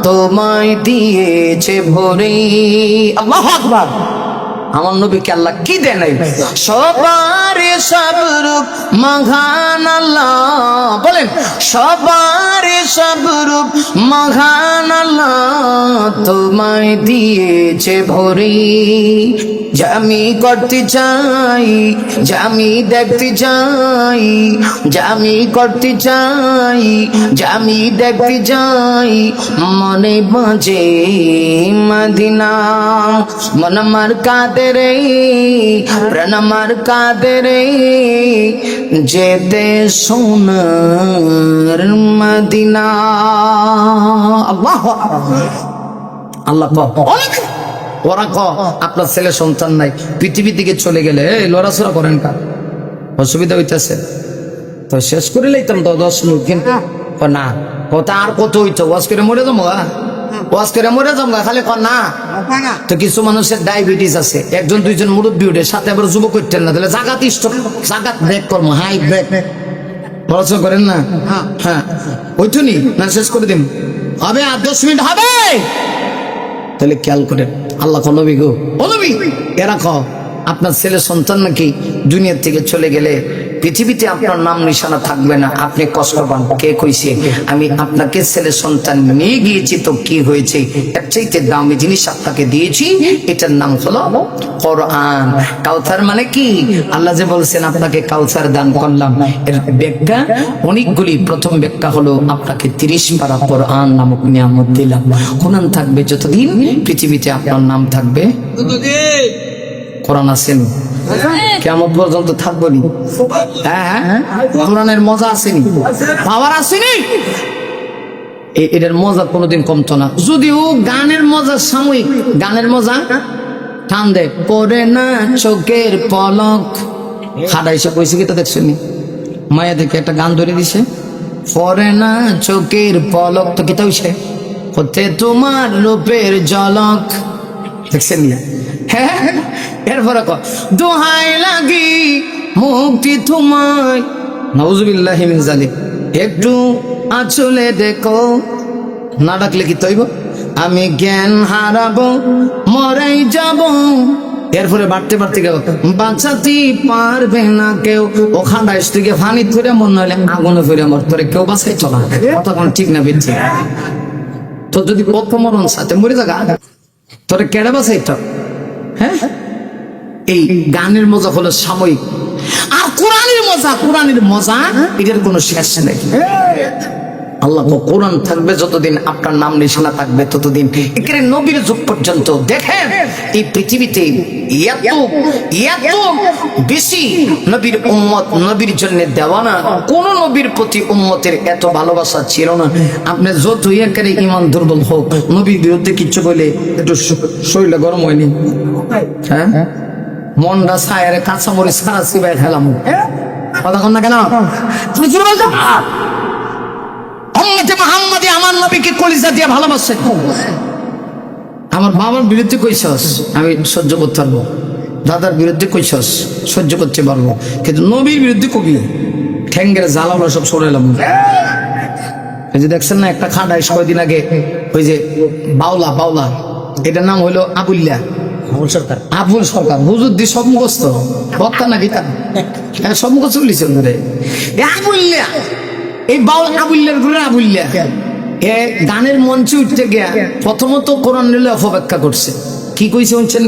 তোমায় দিয়েছে ভরে। আল্লাহু আকবার। আমার নবীকে আল্লাহ কি দেয় নাই? সবার সবর মহান আল্লাহ, বলেন সবার সবর মহান আল্লাহ তোমায় দিয়েছে ভরে। জামি করতে চাই, জামি দেখতে চাই, জামি করতে চাই, জামি দেখতে যাই, মনে বাজে মদিনা, মন আমার কাদেরে প্রাণ আমার কাদেরে যেতে সোনার মদিনা। আল্লাহ আল্লাহ ওরা আপনার ছেলে সন্তান নাই, পৃথিবী থেকে চলে গেলে লড়াচড়া করেন কার? অসুবিধা হইতেছে তো শেষ করে লাইতাম তো 10 মিনিট, কিন্তু না কথা আর কত হইতো, ওয়াজ করে মরে যাবো, ওয়াজ করে মরে যাবো খালি না। তো কিছু মানুষের ডায়াবেটিস আছে, 1-2জন মুরব্বী উঠে সাথে আবার যুবক করতেন না, তাহলে জাগাত স্টপ, জাগাত ব্রেক করবো, হাই ব্রেক পড়াশোনা করেন না। হ্যাঁ ওইতো নি না, শেষ করে দিন হবে, আর 10 মিনিট হবে, তাহলে খেয়াল করেন। আল্লাহ নবী গো, ও নবী এরা আপনার ছেলে সন্তান নাকি দুনিয়া থেকে চলে গেলে পৃথিবীতে আপনার নাম নিশানা থাকবে না, আপনি কষ্ট পান। কে কইছে? আমি আপনাকে ছেলে সন্তান নিয়ে গিয়েছি তো কি হয়েছে, এর চাইতে দামি জিনিস আপনাকে দিয়েছি, এটার নাম হলো কোরআন। কাউসার মানে কি? আল্লাহ যে বলছেন আপনাকে কাউসার দান করলাম, এর ব্যাখ্যা অনেকগুলি। প্রথম ব্যাখ্যা হলো আপনাকে 30 পারা কোরআন নামক নিয়ামত দিলাম। কোরআন থাকবে যতদিন পৃথিবীতে আপনার নাম থাকবে, কোরআন আসেনি, কিয়ামত পর্যন্ত থাকবো নি। হ্যাঁ, কোরআনের মজা আসেনি, পাওয়ার আসেনি, এটার মজা কোনোদিন কমতো না। যদিও গানের মজা সাময়িক, গানের মজা টান দেয়, পড়ে না চোখের পলক। খাড়াইছে কইছে কি তা দেখছেন, মায়া দেখে একটা গান ধরে দিছে, পড়ে না চোখের পলক, তো কিতা হইছে, হতে তোমার রূপের ঝলক, দেখছেন না? হ্যাঁ, এরপরে দোহাই লাগি মুক্তি তোমায়, নাউজুবিল্লাহি মিন জালিক, একটু আঁচলে দেখো, না ডাকলে কি তৈব, আমি জ্ঞান হারাবো, মরেই যাব। এরপরে বাড়তে বাড়তে গেল, বাঁচাতে পারবে না কেউ, ওখানটা থেকে ফানি ধরে মন নইলে আগুনে ফিরে মর, তোরে কেউ বাঁচাই চলা, তখন ঠিক না বেঁচে। তো যদি কত মরণ সাথে মরে থাকা, তোরে কেড়ে বাঁচাই তো। হ্যাঁ, এই গানের মজা হলো সাময়িক, আর কোরআনের মজা, কোরআনের মজা এটার কোনো শেষ নেই। আল্লাহ কোরআন থাকবে যতদিন, আপনার নাম নিশানা থাকবে ততদিন, এখানে নবীর যুগ পর্যন্ত। দেখেন এই পৃথিবীতে এত বেশি নবীর উম্মত, নবীর জন্য দেওয়ানা, কোন নবীর প্রতি উম্মতের এত ভালোবাসা ছিল না। আপনি যতই একেবারে ইমান দুর্বল হোক, নবীর বিরুদ্ধে কিছু বলে একটু শরীর গরম হয়নি, হ্যাঁ, মনটা ছায়ের কাঁচামরিচ সারা সিবাই খেলাম, কথা কন না কেন? তুমি কি বলছো? মুহাম্মাদি আমার নবীকে কলিজা দিয়ে ভালোবাসে। আমার বাবার বিরুদ্ধে কইছস, আমি সহ্য করতে পারবো, দাদার বিরুদ্ধে কইছস সহ্য করতে পারবো, কিন্তু নবীর বিরুদ্ধে কবি ঠ্যাঙ্গের জ্বালানো সব সরাইলাম। এই যে দেখছেন না, একটা খাটাই কয়দিন আগে, ওই যে বাউলা, বাউলা, এটার নাম হইলো আবুল্লা, আবুল সরকার, হুজুর দি সব মুখস্থ, বক্তা না গীতা, সব মুখস্থ লিখছে ধরে আবুল্লা। এই বাউল আবুল্লার ঘুরে আবুল্লা এ গানের মঞ্চে উঠতে গিয়া প্রথমত কোরআন নিলে অপব্যাখ্যা করছে। কি কইছে শুনছেন?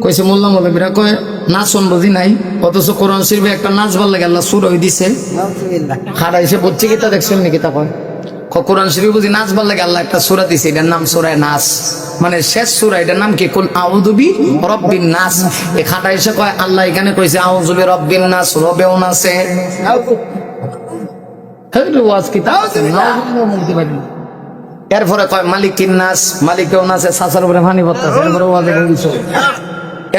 কইছে মোল্লা মৌলবীরা কয় নাচন বুঝি নাই, অথচ কোরআন শরীফে একটা নাচ ভাল লাগে, আল্লাহ সূরা হই দিছে, খাড়াইছে বলছে কি তা দেখছেন নাকি? তা কয় কোরআন শরীফে বুঝি নাচ ভাল লাগে, আল্লাহ একটা সূরা দিছে, এটার নাম সূরা নাস, মানে শেষ সূরা, এটার নাম কি? কুল আউযু বি রাব্বিন নাস। এ খাড়াইছে কয় আল্লাহ এখানে কইছে আউযু বি রাব্বিন নাস, রবেও নাসে। এরপরে কয় মালিকিন নাস, মালিকেও নাচে, সাসার উপরে পানি পড়তেছে,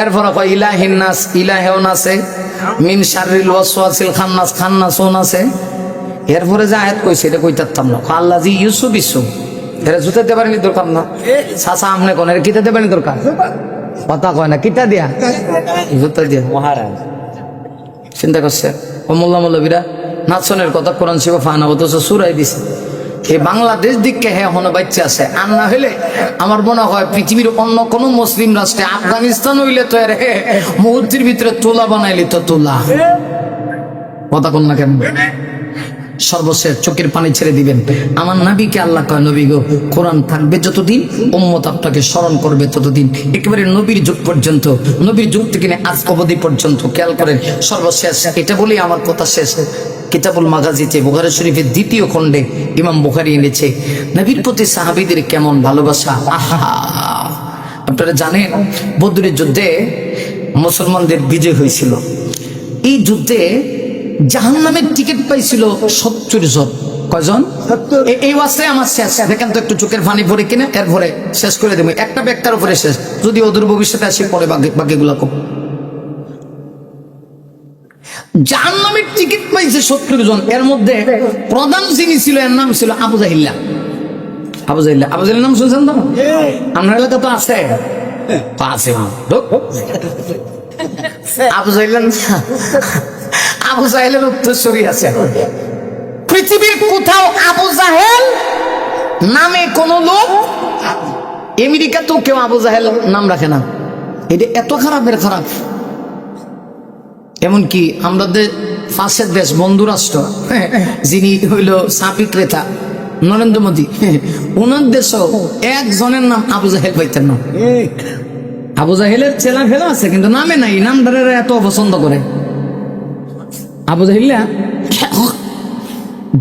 এরপরে কয় ইলাহিন নাস, ইলাহেও নাচে, মিন শাররিল ওয়াসওয়াসিল খান্নাস, খান্নাসও নাচে। এরপরে যে আয়াত কইছে এটা কইতাম না, আল্লাহ জি ইউসুফ ইসু, এরা জুতাতে পারেনি দরকার না, সাসা আমনে কোন এর কিতাতে পারেনি দরকার, কথা কয় না, কিতা দিয়া, জুতা দিয়া মহারাজ। চিন্তা করছে ও মোল্লা মৌলবীরা নাচনের কথা কোরআন শিব ফানা, অথচ সুরাই দিছে। এই বাংলাদেশ দিককে হ্যাঁ হনো বাচ্চা আছে, আর না হইলে আমার মনে হয় পৃথিবীর অন্য কোন মুসলিম রাষ্ট্রে, আফগানিস্তান হইলে তো এর মুহূর্তের ভিতরে তোলা বানাইলি তো তোলা, কথা কন না কেন? সর্বশেষ চোখের পানি ছেড়ে দিবেন আমার নবীকে। আল্লাহ কয় নবী গো, কোরআন থাকবে যতদিন, উম্মত আপনাকে স্মরণ করবে ততদিন, একেবারে নবীর যুগ পর্যন্ত, নবীর যুগ থেকে আজ অবধি পর্যন্ত। খেয়াল করেন, সর্বশেষ এটা বলেই আমার কথা শেষ। কিতাবুল মাগাজিতে বুখারী শরীফের 2য় খণ্ডে ইমাম বুখারী এনেছে নবীর প্রতি সাহাবীদের কেমন ভালোবাসা। আহা, আপনারা জানেন বদরের যুদ্ধে মুসলমানদের বিজয় হয়েছিল। এই যুদ্ধে জাহান্নামের টিকিট পাইছিল 70 জন। কয়জন? এই ওয়াজে আমার শেষ। দেখেন তো একটু চোখের পানি পড়ে কিনা, এরপরে শেষ করে দেবো, একটা ব্যাখ্যার উপরে শেষ, যদি অদূর ভবিষ্যতে আসি পরে বাকিগুলো কম। জাহান্নামের টিকিট পাইছে 70 জন, এর মধ্যে প্রধান যিনি ছিল এর নাম ছিল আবু জাহিল্লা। আবু জাহিল্লা, আবু জাহিল্লার নাম শুনছেন তো? আপনার এলাকা তো আছে, আছে আবু জাহিল্লা। আবু জাহেলের উত্তরসূরি আছে। পৃথিবীর কোথাও আবু জাহেল নামে কোন লোক, আমেরিকাতেও কেউ আবু জাহেল নাম রাখে না। এটা এত খারাপের খারাপ, এমনকি আমাদের পাশের দেশ বন্ধুরাষ্ট্র, যিনি হইল চা বিক্রেতা নরেন্দ্র মোদী, ওনার দেশও একজনের নাম আবু জাহেল পাইতেন না। আবু জাহেলের ছেলা ফেলা আছে কিন্তু নামে নাই, নামদারেরা এত অপছন্দ করে। আবু জাহিল্লা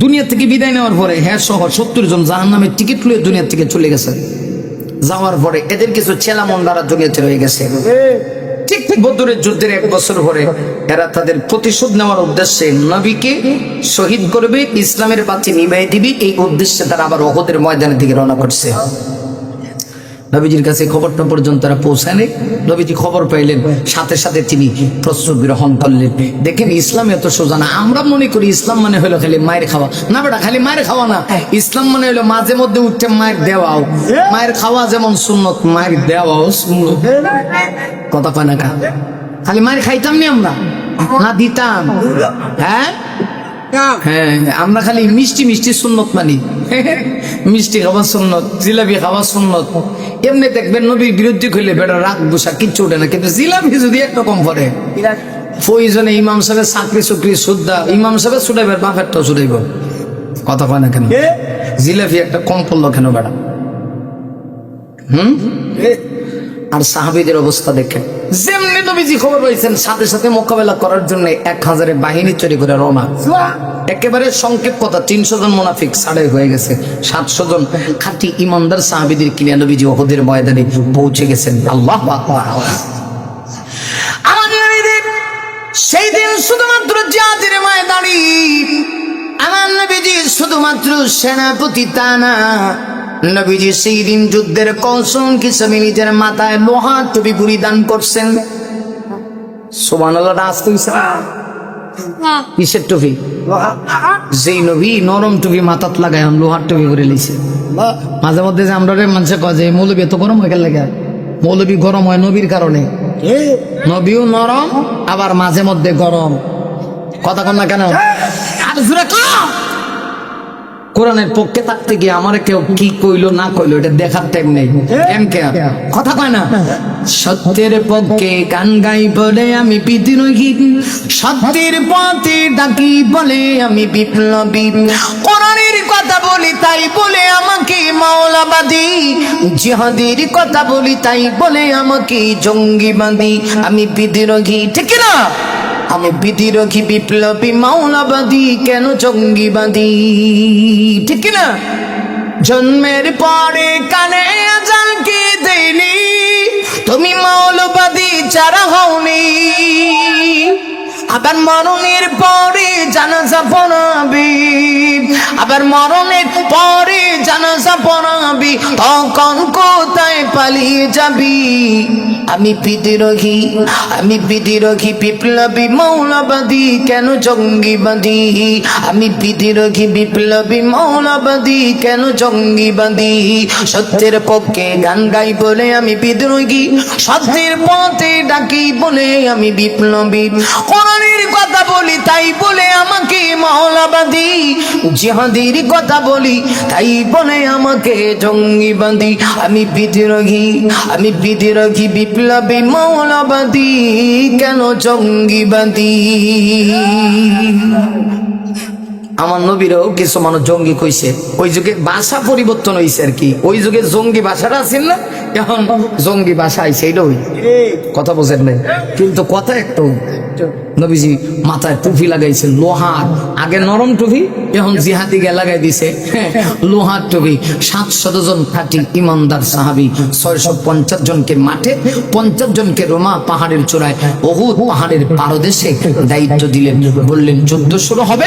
দুনিয়া থেকে বিদায় নেওয়ার পরে হ্যাঁ সহ 70 জন জাহান্নামের টিকিট লুয়ে দুনিয়া থেকে চলে গেছে। যাওয়ার পরে এদের কিছু ছেলা মন্দারা দুনিয়াতে রয়ে গেছে। ঠিক বদরের যুদ্ধের 1 বছর পরে এরা তাদের প্রতিশোধ নেওয়ার উদ্দেশ্যে নবীকে শহীদ করবে, ইসলামের বাতি নিভাই দিবে, এই উদ্দেশ্যে তারা আবার উহুদের ময়দানের দিকে রওনা করছে। নবীজির কাছে খবরটা পর্যন্ত তারা পৌঁছায়নি। নবীজি খবর পাইলেন, সাথে সাথে তিনি প্রস্তুত গ্রহণ করলেন। দেখেন ইসলাম এত সোজা না। আমরা মনে করি ইসলাম মানে হলো খালি মায়ের খাওয়া। না বেটা, খালি মায়ের খাওয়া না, ইসলাম মানে হলো মাঝে মধ্যে উঠতে মায়ের দেওয়াও। মায়ের খাওয়া যেমন সুন্নত, মায়ের দেওয়াও সুন্নত। কথা পায় না কা, খালি মায়ের খাইতাম নি আমরা, না দিতাম। হ্যাঁ হ্যাঁ, আমরা খালি মিষ্টি মিষ্টি সুন্নত মানি। মিষ্টি খাওয়া সুন্নত, জিলাপি খাওয়া সুন্নত। এমনি দেখবেন নবীর বিরুদ্ধে হইলে বেটা রাগ বসা কিচ্ছু ওঠে না, কিন্তু জিলাপি যদি একরকম করে প্রয়োজনে ইমাম সাহেবের চাকরি চুকরি সুদ্ধা ইমাম সাহেবের ছুটাইবার বাপেরটাও ছুটাইব। কথা কয় না কেন? জিলাপি একটা কম পড়লো কেন বেটা? আর সাহাবীদের অবস্থা দেখেন, যেমনি নবীজি খবর পাইছেন সাথে সাথে মোকাবেলা করার জন্য 1000 বাহিনী তৈরি করে রওনা। একেবারে সংক্ষেপ কথা, 300 জন মুনাফিক ছাড়াই হয়ে গেছে, 700 জন খাঁটি ইমানদার সাহাবীদের কিনে নবীজি উহুদের ময়দানে পৌঁছে গেছেন। আল্লাহু আকবার। আমাদের নবীজি সেই দিন শুধুমাত্র জিহাদের ময়দানে, আমার নবীজি শুধুমাত্র সেনাপতি তা না, নবীজি সেই দিন যুদ্ধের কৌশল হিসেবে নিজের মাথায় লোহার টুপি পরিধান করছেন। সুবহানাল্লাহ। রাস্তা কিসের টুপি? যেই নবী নরম টুপি মাথাত লাগায় লোহার টুপি করে লিছে। মাঝে মধ্যে যে আমরা মানুষে কয় যে মৌলবী এত গরম হয়ে গেলে, মৌলবী গরম হয় নবীর কারণে। নবীও নরম, আবার মাঝে মধ্যে গরম। কথা কন না কেন? আর জোরে কম। কোরআনের পক্ষে থাকতে গিয়ে আমার কেউ কি কইলো না কইলো এটা দেখার টাইম নেই। কথা কয় না? সত্যের পক্ষে গান গাই বলে আমি বিদ্রোহী, সত্যের পথে ডাকি বলে আমি বিপ্লবী, কোরআনের কথা বলি তাই বলে আমাকে মাওলাবাদী, জিহাদের কথা বলি তাই বলে আমাকে জঙ্গিবাদী, আমি বিদ্রোহী। ঠিক না? আমি বিদ্রোহী, বিপ্লবী, মাওলাবাদী, কেন জঙ্গিবাদী? ঠিক না? জন্মের পরে কানে আজান কি দেইনি, তুমি মাওলাবাদী যারা হওনি, আবার মরণের পরে জানাজা পড়াবি, আবার মরণের পরে জানাজা পড়াবি, তখন কোথায় পালিয়ে যাবি? আমি বিদ্রোহী, আমি বিদ্রোহী, বিপ্লবী, মৌলবাদী, কেন জঙ্গিবাদী? আমি বিদ্রোহী, বিপ্লবী, মৌলবাদী, কেন জঙ্গিবাদী? সত্যের পক্ষে গান গাই বলে আমি বিদ্রোহী, সত্যের পথে ডাকি বলে আমি বিপ্লবী, কোরআনের কথা বলি তাই বলে আমাকে মাওলাবাদী, জিহাদের কথা বলি তাই বলে আমাকে জঙ্গিবাদী, আমি বিদ্রোহী, আমি বিদ্রোহী, বিপ্লবী, মৌলবাদী, কেন জঙ্গিবাদী? আমার নবীরও কিছু মানুষ জঙ্গি কইছে। ওই যুগে ভাষা পরিবর্তন হয়েছে আর কি। ওই যুগে জঙ্গি ভাষাটা আছিল না, এখন জঙ্গি ভাষা আইছে। এইটাই কথা বোঝেন নাই, কিন্তু কথা একটু। নবীজি মাথায় টুপি লাগাইছে লোহার, আগে নরম টুপি, এখন জিহাদি গে লাগাই দিছে লোহার টুপি। 700 জন খাঁটি ইমানদার সাহাবী 650 জনকে মাঠে, 50 জনকে রোমা পাহাড়ের চূড়ায় উহুদ পাহাড়ের পারদেশে দায়িত্ব দিলেন। বললেন যুদ্ধ শুরু হবে,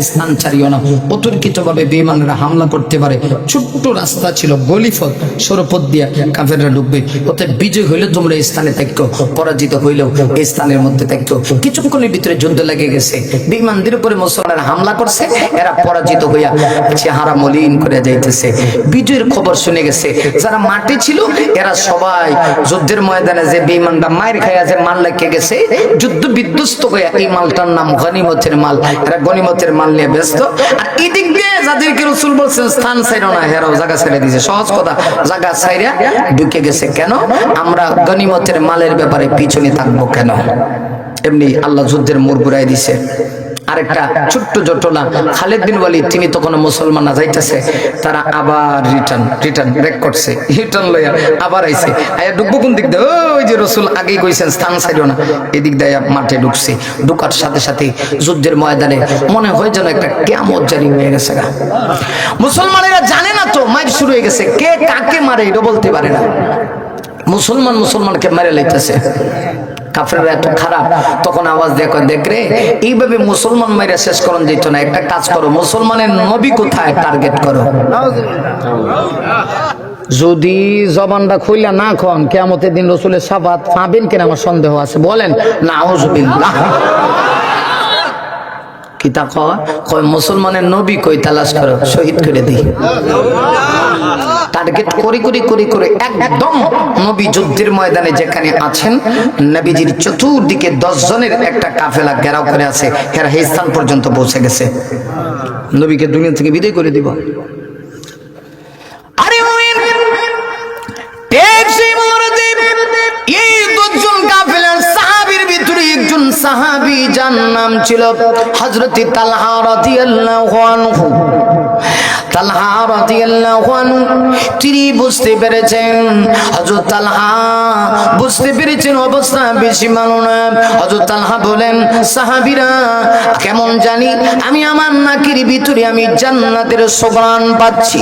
স্থান ছাড়িও না, অতর্কিত ভাবে বেঈমানরা হামলা করতে পারে। ছোট্ট রাস্তা ছিল, গলিপথ, সরপথ দিয়া কাফেররা ঢুকবে। ওতে বিজয় হইলে তোমরা এই স্থানে থাকো, পরাজিত হইলেও এই স্থানের মধ্যে থাকো। কিছুক্ষণের ভিতরে যুদ্ধ লেগে গেছে, বিমানদের উপরে মুসলমানরা হামলা করছে, এরা পরাজিত হইয়া চেহারা মলিন করে যাইতেছে। বিজয়ের খবর শুনে গেছে যারা মাঠে ছিল, এরা সবাই যুদ্ধের ময়দানে যে বিমানটা মায়ের খাইয়া যে মাল লেগে গেছে, যুদ্ধ বিধ্বস্ত হইয়া এই মালটার নাম গনিমতের মাল, এরা গনিমতের মাল নিয়ে ব্যস্ত। আর এদিক দিয়ে যাদেরকে রাসূল বলছেন স্থান ছাইরো না, এরাও জায়গা ছেড়ে দিয়েছে। সহজ কথা, জায়গা ছাইরা ঢুকে গেছে। কেন? আমরা গনিমতের মালের ব্যাপারে পিছনে থাকবো কেন? এমনি আল্লাহ যুদ্ধের মোড় ঘুরাই দিছে। আরেকটা ছোট্ট জটলা, খালিদ বিন ওয়ালিদ, তিনি তখন মুসলমান না যাইতেছে, তারা আবার রিটার্ন ব্রেক করছে, রিটার্ন লইয়া আবার আইছে। আয়া ঢুকবো কোন দিক দিয়ে? ওই যে রাসূল আগেই কইছেন স্থান ছাইরো না, এদিক দিয়ে মাঠে ঢুকছে। ঢুকার সাথে সাথে যুদ্ধের ময়দানে মনে হয় যেন একটা কিয়ামত জারি হয়ে গেছে। মুসলমানেরা জানে না তো মার শুরু হয়ে গেছে, কে কাকে মারে এটা বলতে পারে না। মুসলমানকে মেরে লাইতেছে। কাফেররা এত খারাপ। তখন আওয়াজ দিয়ে কয়, দেখ রে, এইভাবে মুসলমান মাইরা শেষ করন যেত না, একটা কাজ করো, মুসলমানের নবী কোথায় টার্গেট করো। যদি জবানটা খুইলা না খন, কিয়ামতের দিন রাসূলের শাফাত পাবেন কিনা আমার সন্দেহ আছে। বলেন নাউযুবিল্লাহ। কি তা কয় মুসলমানের নবী কই তালাশ করো, শহীদ করে দিই। টার্গেট করে একদম নবী যুদ্ধের ময়দানে যেখানে আছেন, নবীজির চতুর্দিকে 10 জনের একটা কাফেলা ঘেরাও করে আছে, এরা এই স্থান পর্যন্ত পৌঁছে গেছে, নবীকে দুনিয়া থেকে বিদায় করে দিব। আরে এই 10 জন কাফেলার সাহাবীর ভিতরে একজন সাহাবী যার নাম ছিল হযরত তালহা রাদিয়াল্লাহু আনহু। তালহা রাদিয়াল্লাহু আনহু তিনি বুঝতে পেরেছেন, হযরত তালহা বুঝতে পেরেছেন অবস্থা বেশি ভালো না। হযরত তালহা বলেন, সাহাবীরা কেমন জানি আমি আমার নাকের ভিতরে আমি জান্নাতের সুঘ্রাণ পাচ্ছি।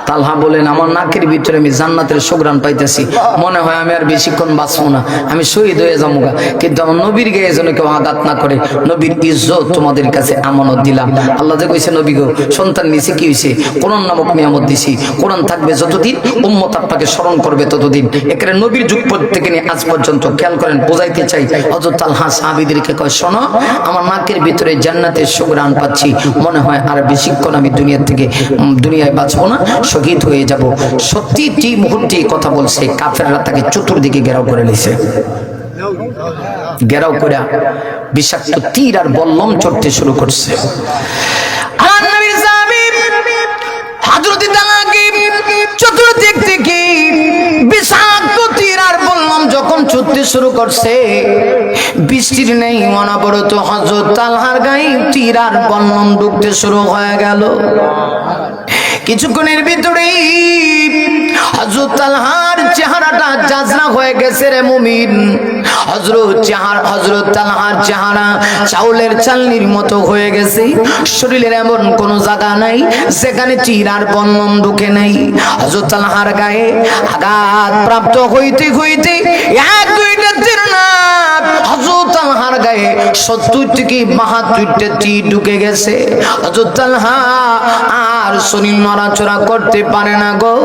তালহা বলেন, আমার নাকের ভিতরে আমি জান্নাতের সুঘ্রাণ পাইতেছি, মনে হয় আমি আর বেশিক্ষণ বাঁচবো না, আমি শহীদ হয়ে যাবো। কিন্তু আমার নবীর গায়ে যেন কেউ আঘাত না করে, নবীর ইজ্জত তোমাদের কাছে আমানত দিলাম। আল্লাহ যে কইছে, নবী গো সন্তান নিছে কি হয়েছে, কোরআন নামক নিয়ামত দিছি, কোরআন থাকবে যতদিন, উম্মত আপনাকে স্মরণ করবে ততদিন। এখানে নবীর যুগ থেকে নিয়ে আজ পর্যন্ত খেয়াল করেন, বোঝাইতে চাই। হযরত তালহা সাহাবীদেরকে কয়, শোনো, আমার নাকের ভিতরে জান্নাতের সুঘ্রাণ পাচ্ছি, মনে হয় আর বেশিক্ষণ আমি দুনিয়ায় বাঁচবো না, শহীদ হয়ে যাব। সত্যি মুহূর্তে কথা বলছে, কাফেররা তাকে চতুর্দিকে ঘেরাও করে নিছে। ঘেরাও করে বিষাক্ত তীর আর বল্লম চড়তে শুরু করছে। চতুর্দিক থেকে বিষাক্ত তীর আর বল্লম যখন ছুটতে শুরু করছে, বৃষ্টির নেই অনবরত হযরত তালহার গায়ে তীর আর বল্লম ঢুকতে শুরু হয়ে গেল। কিছুক্ষণের ভিতরেই হযরত তালহার চেহারাটা জাজরা হয়ে গেছে রে মুমিন। হযরত তালহার চেহারা চাউলের চালনির মতো হয়ে গেছে, শরীরের এমন কোন জায়গা নাই যেখানে তীর আর বল্লম ঢুকে নাই। হযরত তালহার গায়ে আঘাত প্রাপ্ত হইতে হইতে 1-2টা তীর না, হযরত তালহার গায়ে 70 থেকে 72টা তীর ঢুকে গেছে। হযরত তালহা আর শরীর নড়াচড়া করতে পারে না গো।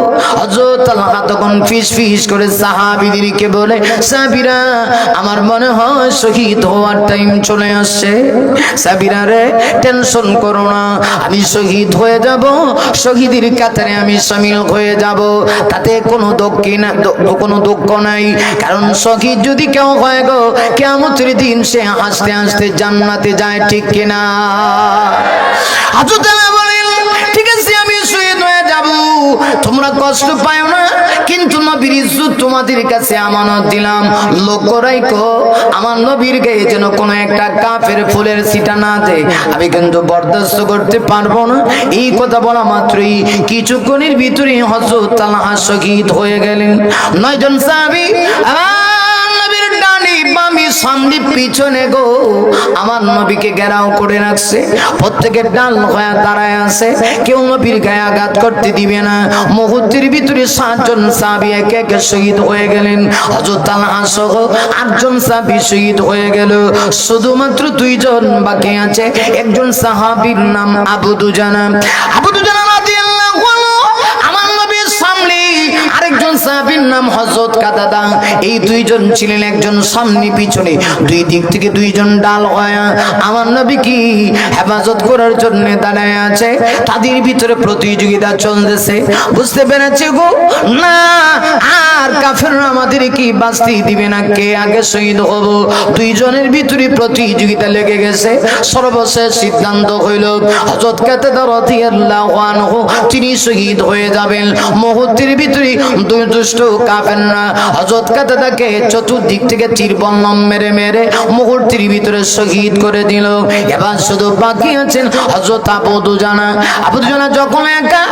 হযরত তালহা তখন ফিস করে সাহাবীদেরকে বলে, সাহাবীরা আমার মনে হয় শহীদ হওয়ার টাইম চলে আসছে। সাহাবীরা রে, টেনশন করো না, আমি শহীদ হয়ে যাব, শহীদের কাতারে আমি শামিল হয়ে যাব, তাতে কোনো দুঃখ নাই। কারণ শহীদ যদি কেউ হয় গো, কিয়ামতের দিন সে হাসতে হাসতে জান্নাতে যায়, ঠিক কিনা? হযরত তালহা বলেন, ঠিক আছে আমি শহীদ হয়ে যাব, তোমরা কষ্ট পাও না, কিন্তু নবীর ইজ্জত তোমাদের কাছে আমানত দিলাম। লক্ষ্য রাখো, আমার নবীর গায়ে যেন কোনো একটা কাফের ফুলের ছিটা না দেয়, আমি কিন্তু বরদাস্ত করতে পারবো না। এই কথা বলা মাত্রই কিছুক্ষণের ভিতরে হযরত তালহা শহীদ হয়ে গেলেন। 9 জন সাহাবী সামনে পিছনে গো আমার নবীকে ঘেরাও করে রাখছে, প্রত্যেকের ডাল হয়ে দাঁড়ায় আছে, কেউ নবীর গায়ে আঘাত করতে দিবে না। মুহূর্তের ভিতরে 7 জন সাহাবী একে একে শহীদ হয়ে গেলেন। হযরত তালহা সহ 8 জন সাহাবী শহীদ হয়ে গেল, শুধুমাত্র 2 জন বাকি আছে। একজন সাহাবীর নাম আবু দুজানা। রাদিয়াল্লাহু আনহু আমার নবীর সামনে, আরেকজন সাহাবীর নাম হযরত কাতাদা। এই 2 জন ছিলেন একজন সামনে পিছনে, 2 দিক থেকে 2 জন ডাল হয়ে আমার নবীকে হেফাজত করার জন্য দাঁড়ায় আছে। তাদের ভিতরে প্রতিযোগিতা চলতেছে। বুঝতে পেরেছে গো, না আর কাফেররা আমাদের কি বাঁচতে দিবে না, কে আগে শহীদ হব। 2 জনের ভিতরে প্রতিযোগিতা লেগে গেছে। সর্বশেষ সিদ্ধান্ত হইল হযরত কাতাদা রাদিয়াল্লাহু আনহু তিনি শহীদ হয়ে যাবেন। মুহূর্তের ভিতরে 2 দুষ্ট কাফেররা হযরত কাতাদাকে চতুর্দিক থেকে তীর বল্লম মেরে মুহূর্তের ভিতরে শহীদ করে দিল। এবার শুধু বাকি আছেন হযরত আবু দুজানা। আবু দুজানা যখন একা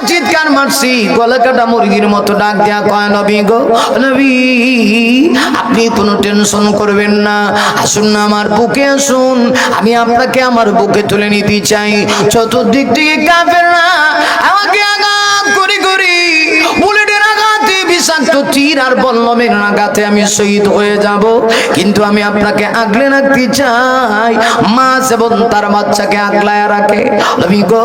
চিৎকার মারছি, গলা কাটা মুরগির মতো ডাক দেয়া কয়, নবী গো, নবী আপনি কোনো টেনশন করবেন না, আসুন না আমার বুকে আসুন, আমি আপনাকে আমার বুকে তুলে নিতে চাই। চতুর্দিক থেকে কাফেররা আমাকে আঘাত করে বুলেটের আঘাতে বিষাক্ত তীর আর বল্লমের আঘাতে আমি শহীদ হয়ে যাব, কিন্তু আমি আপনাকে আগলে রাখতে চাই। মা এবং তার বাচ্চাকে আগলায় রাখে। নবী গো,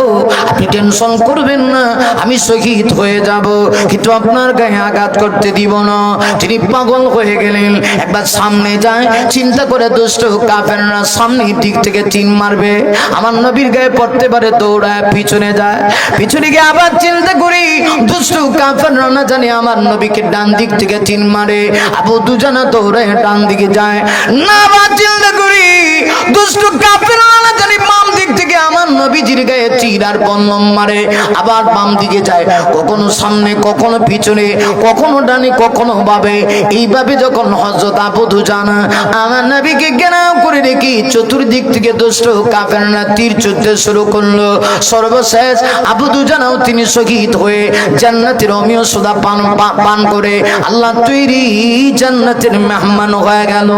আপনি টেনশন করবেন না, আমি শহীদ হয়ে যাব, কিন্তু আপনার গায়ে আঘাত করতে দিব না। তিনি পাগল হয়ে গেলেন। একবার সামনে যায়, চিন্তা করে দুষ্ট কাফেররা সামনের দিক থেকে তিন মারবে, আমার নবীর গায়ে পড়তে পারে, দৌড়ায় পিছনে যায়। পিছনে গিয়ে আবার চিন্তা করি, দুষ্ট কাফেররা না জানি আমার নবীকে ডান দিক থেকে তিন মারে, আবু দুজানা দৌড়ায় ডান দিকে যায়। না, আবার চিন্তা করি, দুষ্ট কাফেররা না জানি বাম দিক থেকে আমার নবীজির গায়ে তীর আর বল্লম মারে, আবার বাম দিকে যায়। কখনো সামনে, কখনো পিছনে, কখনো ডানে, কখনো বামে। এইভাবে যখন হযরত আবু দুজানা আমার নবীকে ঘেরাও করে রেখে চতুর্দিক থেকে দুষ্ট কাফেররা তীর ছুঁড়তে শুরু করলো, সর্বশেষ আবু দুজানাও তিনি শহীদ হয়ে জান্নাতের অমীয় সুধা পান করে আল্লাহ তৈরি জান্নাতের মেহমান হয়ে গেল।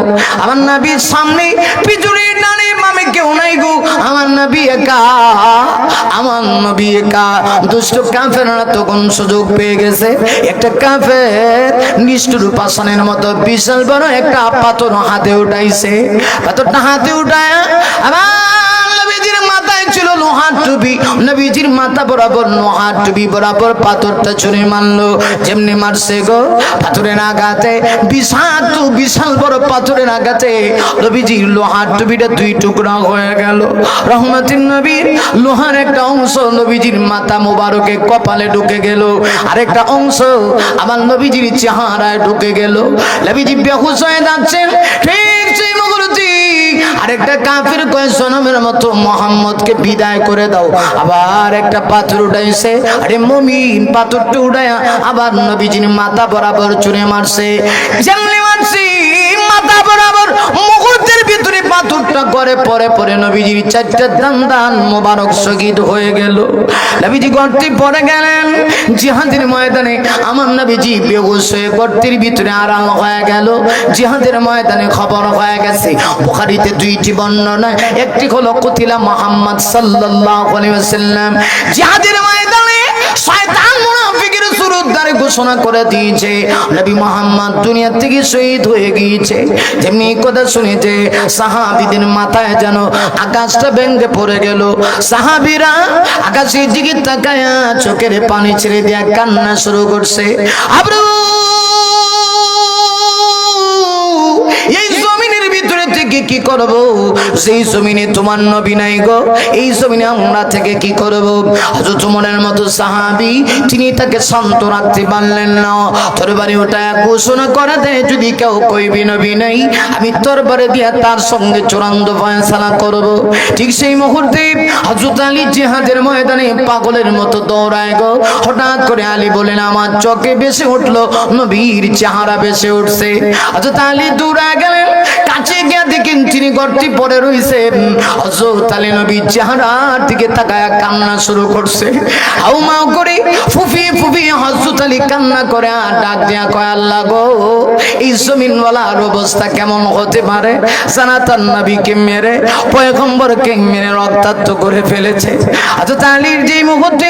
আমার নবীর সামনে, পিছনে, ডানে, বামে কেউ নাই গো, আমার নবী একা, আমার নবী একা। দুষ্ট কাফেররা তখন সুযোগ পেয়ে গেছে। একটা কাফের নিষ্ঠুর পাষাণের মতো বিশাল বড় একটা পাথর হাতে উঠাইছে। পাথরটা হাতে উঠায় আমার নবীজির মাথায় ছিল লোহার টুপি, নবীজির মাথা বরাবর লোহার টুপি বরাবর পাথরটা ছুঁড়ে মারলো। যেমনি মারছে গো, পাথরের আঘাতে, বিশাল বড় পাথরের আঘাতে নবীজির লোহার টুপিটা দুই টুকরা হয়ে গেল। রহমতের নবীর লোহার একটা অংশ নবীজির মাথা মোবারকে কপালে ঢুকে গেল, আরেকটা অংশ আমার নবীজির চেহারায় ঢুকে গেল। নবীজি বেহুশ হয়ে যাচ্ছেন, ঠিক সেই মুহূর্তে আরেকটা কাফির কয়, জনমের মতো মোহাম্মদকে বিদায় করে দাও। আবার একটা পাথর উঠাইছে, আরে মুমিন, পাথরটা উঠায়া আবার নবীজির মাথা বরাবর ছুঁড়ে মারছে। যেমনি মারছি মাথা বরাবর, মুহূর্তের ভিতরে পাথরটা করে পরে পরে নবীজির চারটা দান মোবারক শহীদ হয়ে গেল। নবীজি গর্তে পড়ে গেলেন জিহাদের ময়দানে। আমার নবীজি বেহুশ হয়ে গর্তের ভিতরে আড়াল হয়ে গেল। জিহাদের ময়দানে খবর হয়ে গেছে। বুখারীতে দুইটি বর্ণনা, একটি হলো কুতিলা মুহাম্মদ সাল্লাল্লাহু আলাইহি ওয়াসাল্লাম। জিহাদের ময়দানে শয়তান মুনাফিকের সুরুদ্দারে ঘোষণা করে দিয়েছে নবী মুহাম্মদ দুনিয়া থেকে শহীদ হয়ে গিয়েছে। যেমনি কথা শুনেছে সাহাবীদের মাথায় যেন আকাশটা ভেঙে পড়ে গেল। সাহাবীরা আকাশের দিকে তাকায়া চোখের পানি ছেড়ে দিয়ে কান্না শুরু করছে। আবু এই জমিনের ভিতরে থেকে কি করব? সেই জমিনে তোমার নবী নাই গো, এই জমিনে আমরা থেকে কি করব? হযরত ওমরের মতো সাহাবী, তিনি তাকে শান্ত রাখতে পারলেন না। তরবারি ওটা ঘোষণা করে দেয়, যদি কেউ কইবি নবী নাই, আমি তরবারি দিয়া তার সঙ্গে চূড়ান্ত ফয়সালা করব। ঠিক সেই মুহূর্তে হযরত আলী জিহাদের ময়দানে পাগলের মতো দৌড়ায় গো। হঠাৎ করে আলী বলেন, আমার চোখে ভেসে উঠলো নবীর চেহারা ভেসে উঠছে। হযরত আলী দৌড়ায় গেলেন, কাছে গিয়ে দেখেন তিনি গর্তে পড়ে রইছেন। হযরত আলী নবীর চেহারার দিকে তাকায়া কান্না শুরু করছে। হাউমাউ করে ফুফি ফুফি হযরত আলী কান্না করে আর ডাক দিয়া কয়, আল্লাহ গো, এই জমিনওয়ালার অবস্থা কেমন হতে পারে? জানাতান নবীকে মেরে, পয়গম্বরকে মেরে রক্তাক্ত করে ফেলেছে। হযরত আলীর যে মুহূর্তে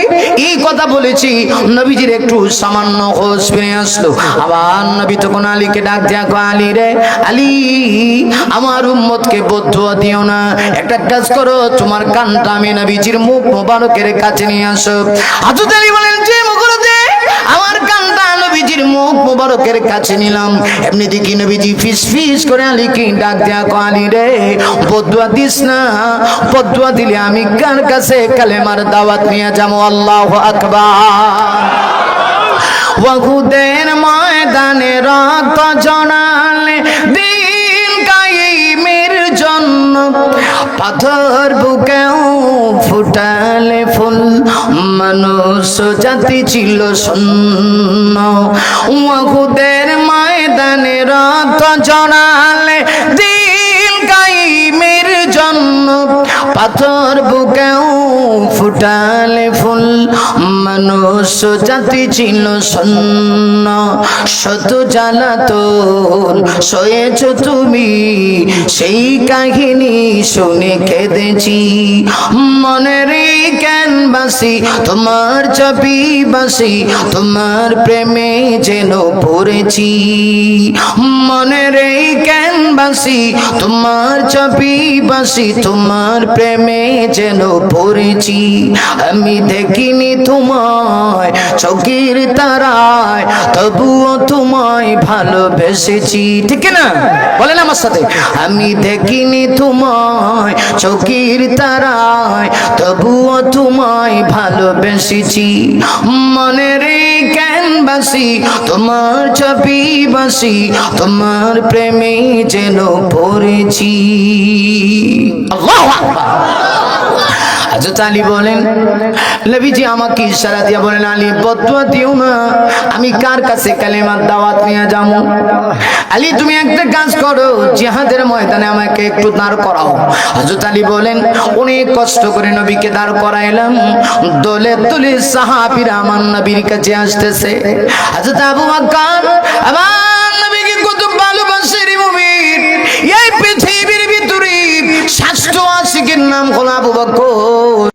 এই কথা বলেছি, নবীজির একটু সামান্য হোশ ফিরে আসলো। আবার নবী তখন আলীকে ডাক দিয়া কয়, আলী রে, আলী, আমার উম্মতকে বদদুয়া দিও না, একটা কাজ করো, তোমার কানটা আমি নবীজির মুখ মোবারকের কাছে নিয়ে আসো। হযরত আলী বলেন, যে মুহূর্তে আমার কানটা নবীজির মুখ মোবারকের কাছে নিলাম, এমনি দেখি নবীজি ফিস ফিস করে আলীকে ডাক দিয়া কয়, আলী রে, বদদুয়া দিস না, বদদুয়া দিলে আমি কার কাছে কালেমার দাওয়াত নিয়ে যাবো? আল্লাহু আকবার। ওয়াহুদের ময়দানে রক্ত জড়ালে দিন কায়েমের জন্য, পাথর বুকেও ফুটালে ফুল, মানুষ জাতি ছিল শূন্য। ওয়াহুদের ময়দানে রক্ত জড়ালে দিন কায়েমের জন্য, পাথর বুকেও ফুটালে ফুল, মানুষ জাতি ছিল শূন্য। শত জ্বালাতন সয়েছ তুমি, সেই কাহিনী শুনে কেঁদেছি, মনের কেন বাসি তোমার ছবি বাসি তোমার প্রেমে যেন পড়েছি মনের এই ক্যানভাসি তোমার ছবি বাসি তোমার প্রেমে যেন পড়েছি আমি দেখিনি তোমায় চোখের তারায় তবুও তোমায় ভালোবেসেছি ঠিক না বলেন আমার সাথে আমি দেখিনি তোমায় চোখের তারায় তবুও তোমায় ভালোবেসেছি মনের এই ক্যানভাসি তোমার ছবি বাসি তোমার প্রেমে যেন পড়েছি আল্লাহু আকবার হযরত আলী বলেন নবীজি আমাকে ইশারা দিয়ে বলেন আলী বদুয়া দিও না আমি কার কাছে কালেমার দাওয়াত নিয়ে যাবো আলী তুমি একটা কাজ করো জিহাদের ময়দানে আমাকে একটু দাঁড় করাও হযরত আলী বলেন অনেক কষ্ট করে নবীকে দাঁড় করাইলাম দলে দলে সাহাবীরা আমার নবীর কাছে আসতেছে হযরত আবু বকর আমার নবীকে কত ভালোবাসে রে মুমিন এই পৃথিবীর ভিতরে শ্রেষ্ঠ আশিকের নাম হলো আবু বকর